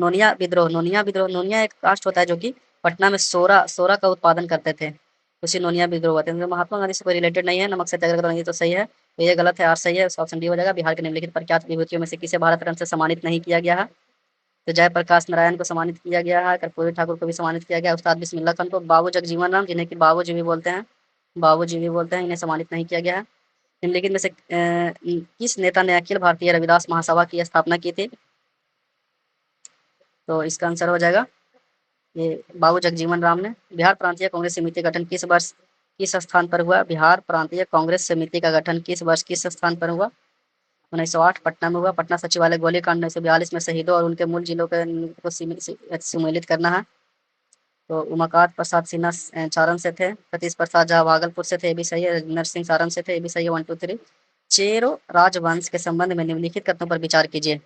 एक कास्ट होता है जो कि पटना में सोरा सोरा का उत्पादन करते थे, उसी नोनिया विद्रोह होते हैं। महात्मा गांधी से कोई रिलेटेड नहीं है, नमक सत्याग्रह तो नहीं, तो सही है, तो ये गलत है, आर सही है, ऑप्शन डी हो जाएगा। बिहार के निम्नलिखित प्रख्यात विभूतियों में से किसे भारत रत्न से सम्मानित नहीं किया गया है? तो जयप्रकाश नारायण को सम्मानित किया गया है, कर्पूरी ठाकुर को भी सम्मानित किया गया, उस्ताद बिस्मिल्लाह खान को, बाबू जगजीवन राम जिन्हें कि बाबूजी भी बोलते हैं, इन्हें सम्मानित नहीं किया गया है। निम्नलिखित में से किस नेता ने अखिल भारतीय रविदास महासभा की स्थापना की थी? तो इसका आंसर हो जाएगा ये बाबू जगजीवन राम ने। बिहार प्रांतीय कांग्रेस समिति का गठन किस वर्ष किस स्थान पर हुआ? बिहार प्रांतीय कांग्रेस समिति का गठन किस वर्ष किस स्थान पर हुआ? 1908 पटना में हुआ। पटना सचिवालय गोलीकांड 1942 में शहीदों और उनके मूल जिलों को सम्मिलित करना है। तो उमाकांत प्रसाद सिन्हा सारण से थे, सतीश प्रसाद झा भागलपुर से थे, ये भी सही है। नरसिंह सारण से थे, ये भी सही है। 1 2 3 चेरो राजवंश के संबंध में निम्नलिखित कथनों पर विचार कीजिए।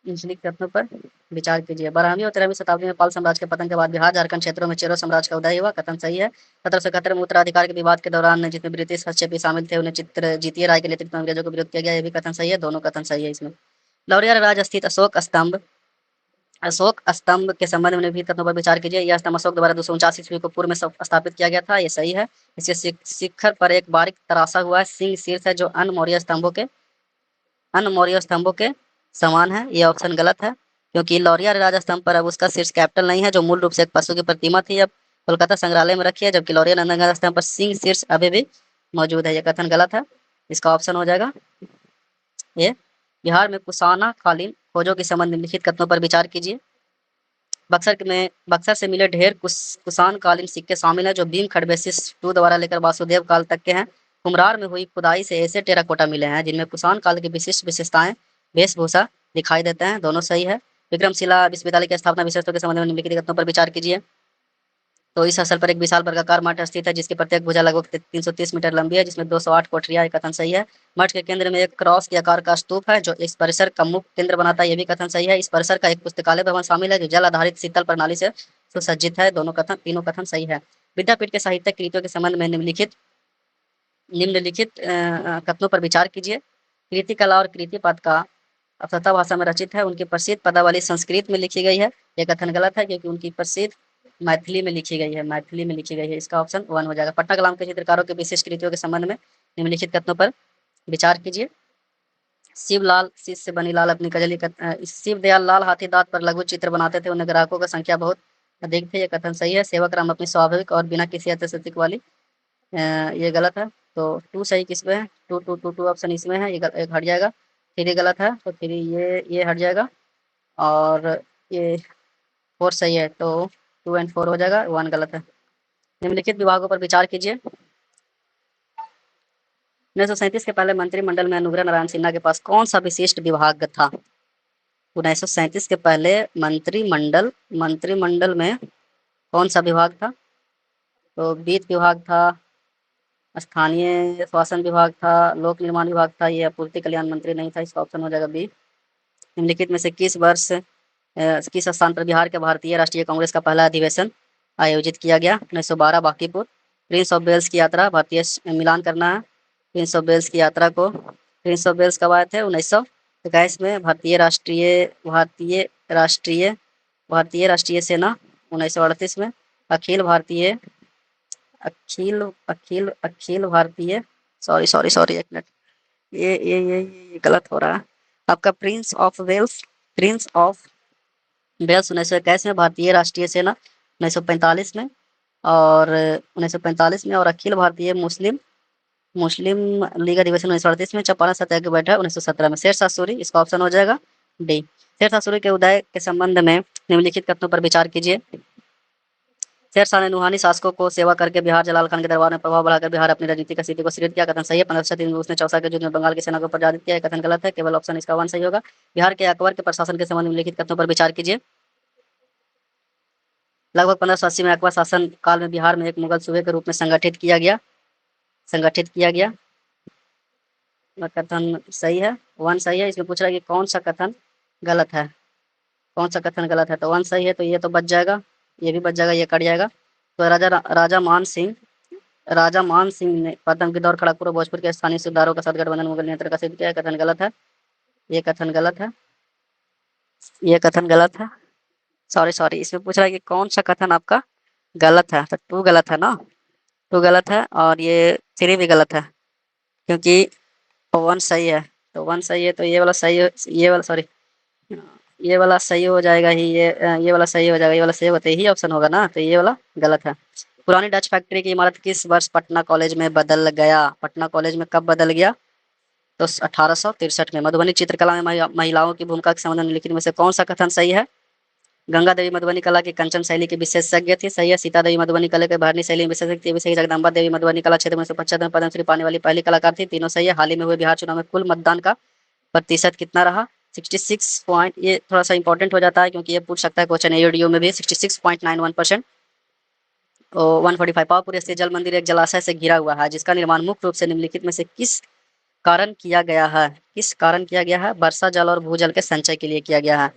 निम्नलिखित कथनों पर विचार कीजिए। 12वीं और 13वीं शताब्दी में पाल साम्राज्य के पतन के बाद बिहार झारखंड क्षेत्रों में चेरो साम्राज्य का उदय हुआ, कथन सही है। 1771 में उत्तराधिकार के विवाद के दौरान जिसमें ब्रिटिश हस्तक्षेप भी शामिल थे, उन्हें चित्र जीतीय राय के नेतृत्व में अंग्रेजों को विरोध किया गया, ये भी कथन सही है, दोनों कथन सही है इसमें। लौरिया राज स्थित अशोक स्तंभ के संबंध में भी कथनों पर विचार कीजिए। यह स्तंभ अशोक द्वारा 249 ईस्वी को पूर्व में स्थापित किया गया था, ये सही है। इसके शिखर पर एक बारीक तराशा हुआ सिंह शीर्ष है जो अन्य मौर्य स्तंभों के समान है, ये ऑप्शन गलत है क्योंकि लौरिया राज स्तंभ पर अब उसका शीर्ष कैपिटल नहीं है जो मूल रूप से एक पशु की प्रतिमा थी, अब कोलकाता संग्रहालय में रखी है, जबकि लौरिया नंदनगंज स्तंभ पर सिंह शीर्ष अभी भी मौजूद है, यह कथन गलत है। इसका ऑप्शन हो जाएगा ये। बिहार में कुशाना कालीन खोजों के संबंध में लिखित कथनों पर विचार कीजिए। बक्सर से मिले ढेर कुषाण कालीन सिक्के शामिल हैं जो भीम खडबेसिस 2 द्वारा लेकर वासुदेव काल तक के हैं। कुम्हरार में हुई खुदाई से ऐसे टेराकोटा मिले हैं जिनमें कुषाण काल की विशिष्ट विशेषताएं वेशभूषा दिखाई देते हैं, दोनों सही है। विक्रमशिला विश्वविद्यालय की स्थापना विशेषताओं के संबंध में निम्नलिखित कथनों पर विचार कीजिए। तो इस स्थल पर एक विशाल वर्गाकार मठ स्थित है जिसकी प्रत्येक भुजा लगभग 330 मीटर लंबी है, जिसमें 208 कोठरियां, कथन सही है। मठ के केंद्र में एक क्रॉस के आकार का स्तूप है जो इस परिसर का मुख्य केंद्र बनाता है, यह भी कथन सही है। इस परिसर का एक पुस्तकालय भवन शामिल है जो जल आधारित शीतल प्रणाली से सुसज्जित है, तीनों कथन सही है। विद्यापीठ के साहित्यिक कृतियों के संबंध में निम्नलिखित कथनों पर विचार कीजिए। कृति कला और कृति पद का अवसता भाषा में रचित है, उनकी प्रसिद्ध पदावली संस्कृत में लिखी गई है, यह कथन गलत है क्योंकि उनकी प्रसिद्ध मैथिली में लिखी गई है, इसका ऑप्शन 1 हो जाएगा। पटना कलाम के चित्रकारों के विशिष्ट कृतियों के संबंध में निम्नलिखित कथनों पर विचार कीजिए। शिवलाल शीश से बनी लाल अपनी कजली शिवदयाल लाल हाथी दांत पर लघु चित्र बनाते थे, उन्हें ग्राहकों की संख्या बहुत अधिक थी, यह कथन सही है। सेवक राम अपनी स्वाभाविक और बिना किसी अतिशयोक्ति वाली, ये गलत है, तो 2 सही किसमें है? 2 ऑप्शन इसमें है, ये एक हट जाएगा। 3 गलत है तो 3 ये हट जाएगा और ये 4 सही है, तो 2 और 4 हो जाएगा, 1 गलत है। निम्नलिखित विभागों पर विचार कीजिए। 1937 के पहले मंत्रिमंडल में अनुग्रह नारायण सिन्हा के पास कौन सा विशिष्ट विभाग था? 1937 के पहले मंत्रिमंडल में कौन सा विभाग था? तो वित्त विभाग था, स्थानीय शासन विभाग था, लोक निर्माण विभाग था, ये आपूर्ति कल्याण मंत्री नहीं था, इसका ऑप्शन हो जाएगा बी। निम्नलिखित में से किस स्थान पर बिहार के भारतीय राष्ट्रीय कांग्रेस का पहला अधिवेशन आयोजित किया गया? 1912 बांकीपुर। प्रिंस ऑफ वेल्स की यात्रा भारतीय मिलान करना है, प्रिंस ऑफ वेल्स की यात्रा को प्रिंस ऑफ वेल्स कब आए थे? 1921 में। भारतीय राष्ट्रीय सेना 1938 में। अखिल भारतीय अखिल भारतीय सॉरी 1 मिनट, ये गलत हो रहा है आपका। प्रिंस ऑफ वेल्स 1921 में, भारतीय राष्ट्रीय सेना 1945 में और 1945 में, और अखिल भारतीय मुस्लिम लीग अधिवेशन 1938 में। चंपारण सत्याग्रह बैठक 1917 में। शेरशाह सूरी, इसका ऑप्शन हो जाएगा डी। शेरशाह सूरी के उदय के संबंध में निम्नलिखित कथनों पर विचार कीजिए। शेरशाह ने रूहानी शासकों को सेवा करके बिहार जलाल खान के दरबार में प्रभाव बढ़ाकर बिहार अपनी राजनीतिक स्थिति को सुदृढ़ किया, कथन सही है। 1503 में उसने चौसा के युद्ध में बंगाल की सेना को पराजित किया, कथन गलत है, केवल ऑप्शन इसका 1 सही होगा। बिहार के अकबर के प्रशासन के संबंध में लिखित कथनों पर विचार कीजिए। लगभग 1580 में अकबर शासन काल में बिहार में एक मुगल सूबे के रूप में संगठित किया गया। कथन सही है, वन सही है। इसमें पूछ रहा है कि कौन सा कथन गलत है, कौन सा कथन गलत है। तो वन सही है, तो ये तो बच जाएगा, ये भी बच जाएगा, ये कट जाएगा। तो राजा मान सिंह ने प्रथम के दौर खड़गपुर और भोजपुर के स्थानीय सूबेदारों के साथ गठबंधन मुगल नियंत्रण का सिद्ध किया है। कथन गलत है, ये कथन गलत है, ये कथन गलत है। सॉरी सॉरी, इसमें पूछ रहा है कि कौन सा कथन आपका गलत है। तो टू गलत है ना, टू गलत है, और ये थ्री भी गलत है, क्योंकि वन सही है। तो वन सही है, तो ये वाला सही, ये वाला सॉरी, ये वाला सही हो जाएगा ही, ये वाला सही हो जाएगा, ये वाला सही होता ही ऑप्शन होगा ना, तो ये वाला गलत है। पुरानी डच फैक्ट्री की इमारत किस वर्ष पटना कॉलेज में बदल गया? पटना कॉलेज में कब बदल गया? तो 1863 में। मधुबनी चित्रकला में महिलाओं की भूमिका के संबंध में निम्नलिखित में से कौन सा कथन सही है? गंगा देवी मधुबनी कला की कंचन शैली की विशेषज्ञ थी, सही है। सीता देवी मधुबनी कला के भरनी शैली में विशेषज्ञ थी, सही। जगदम्बा देवी मधुबनी कला क्षेत्र में 1975 में पद्मश्री पाने वाली पहली कलाकार थी, तीनों सही है। हाल ही में हुए बिहार चुनाव में कुल मतदान का प्रतिशत कितना रहा? 66 पॉइंट, ये थोड़ा सा इंपॉर्टेंट हो जाता है क्योंकि ये पूछ सकता है क्वेश्चन एडीओ में भी। 66.91%। 145। पावापुरी स्थित जल मंदिर एक जलाशय से घिरा हुआ है, जिसका निर्माण मुख्य रूप से निम्नलिखित में से किस कारण किया गया है? किस कारण किया गया है? वर्षा जल और भूजल के संचय के लिए किया गया है।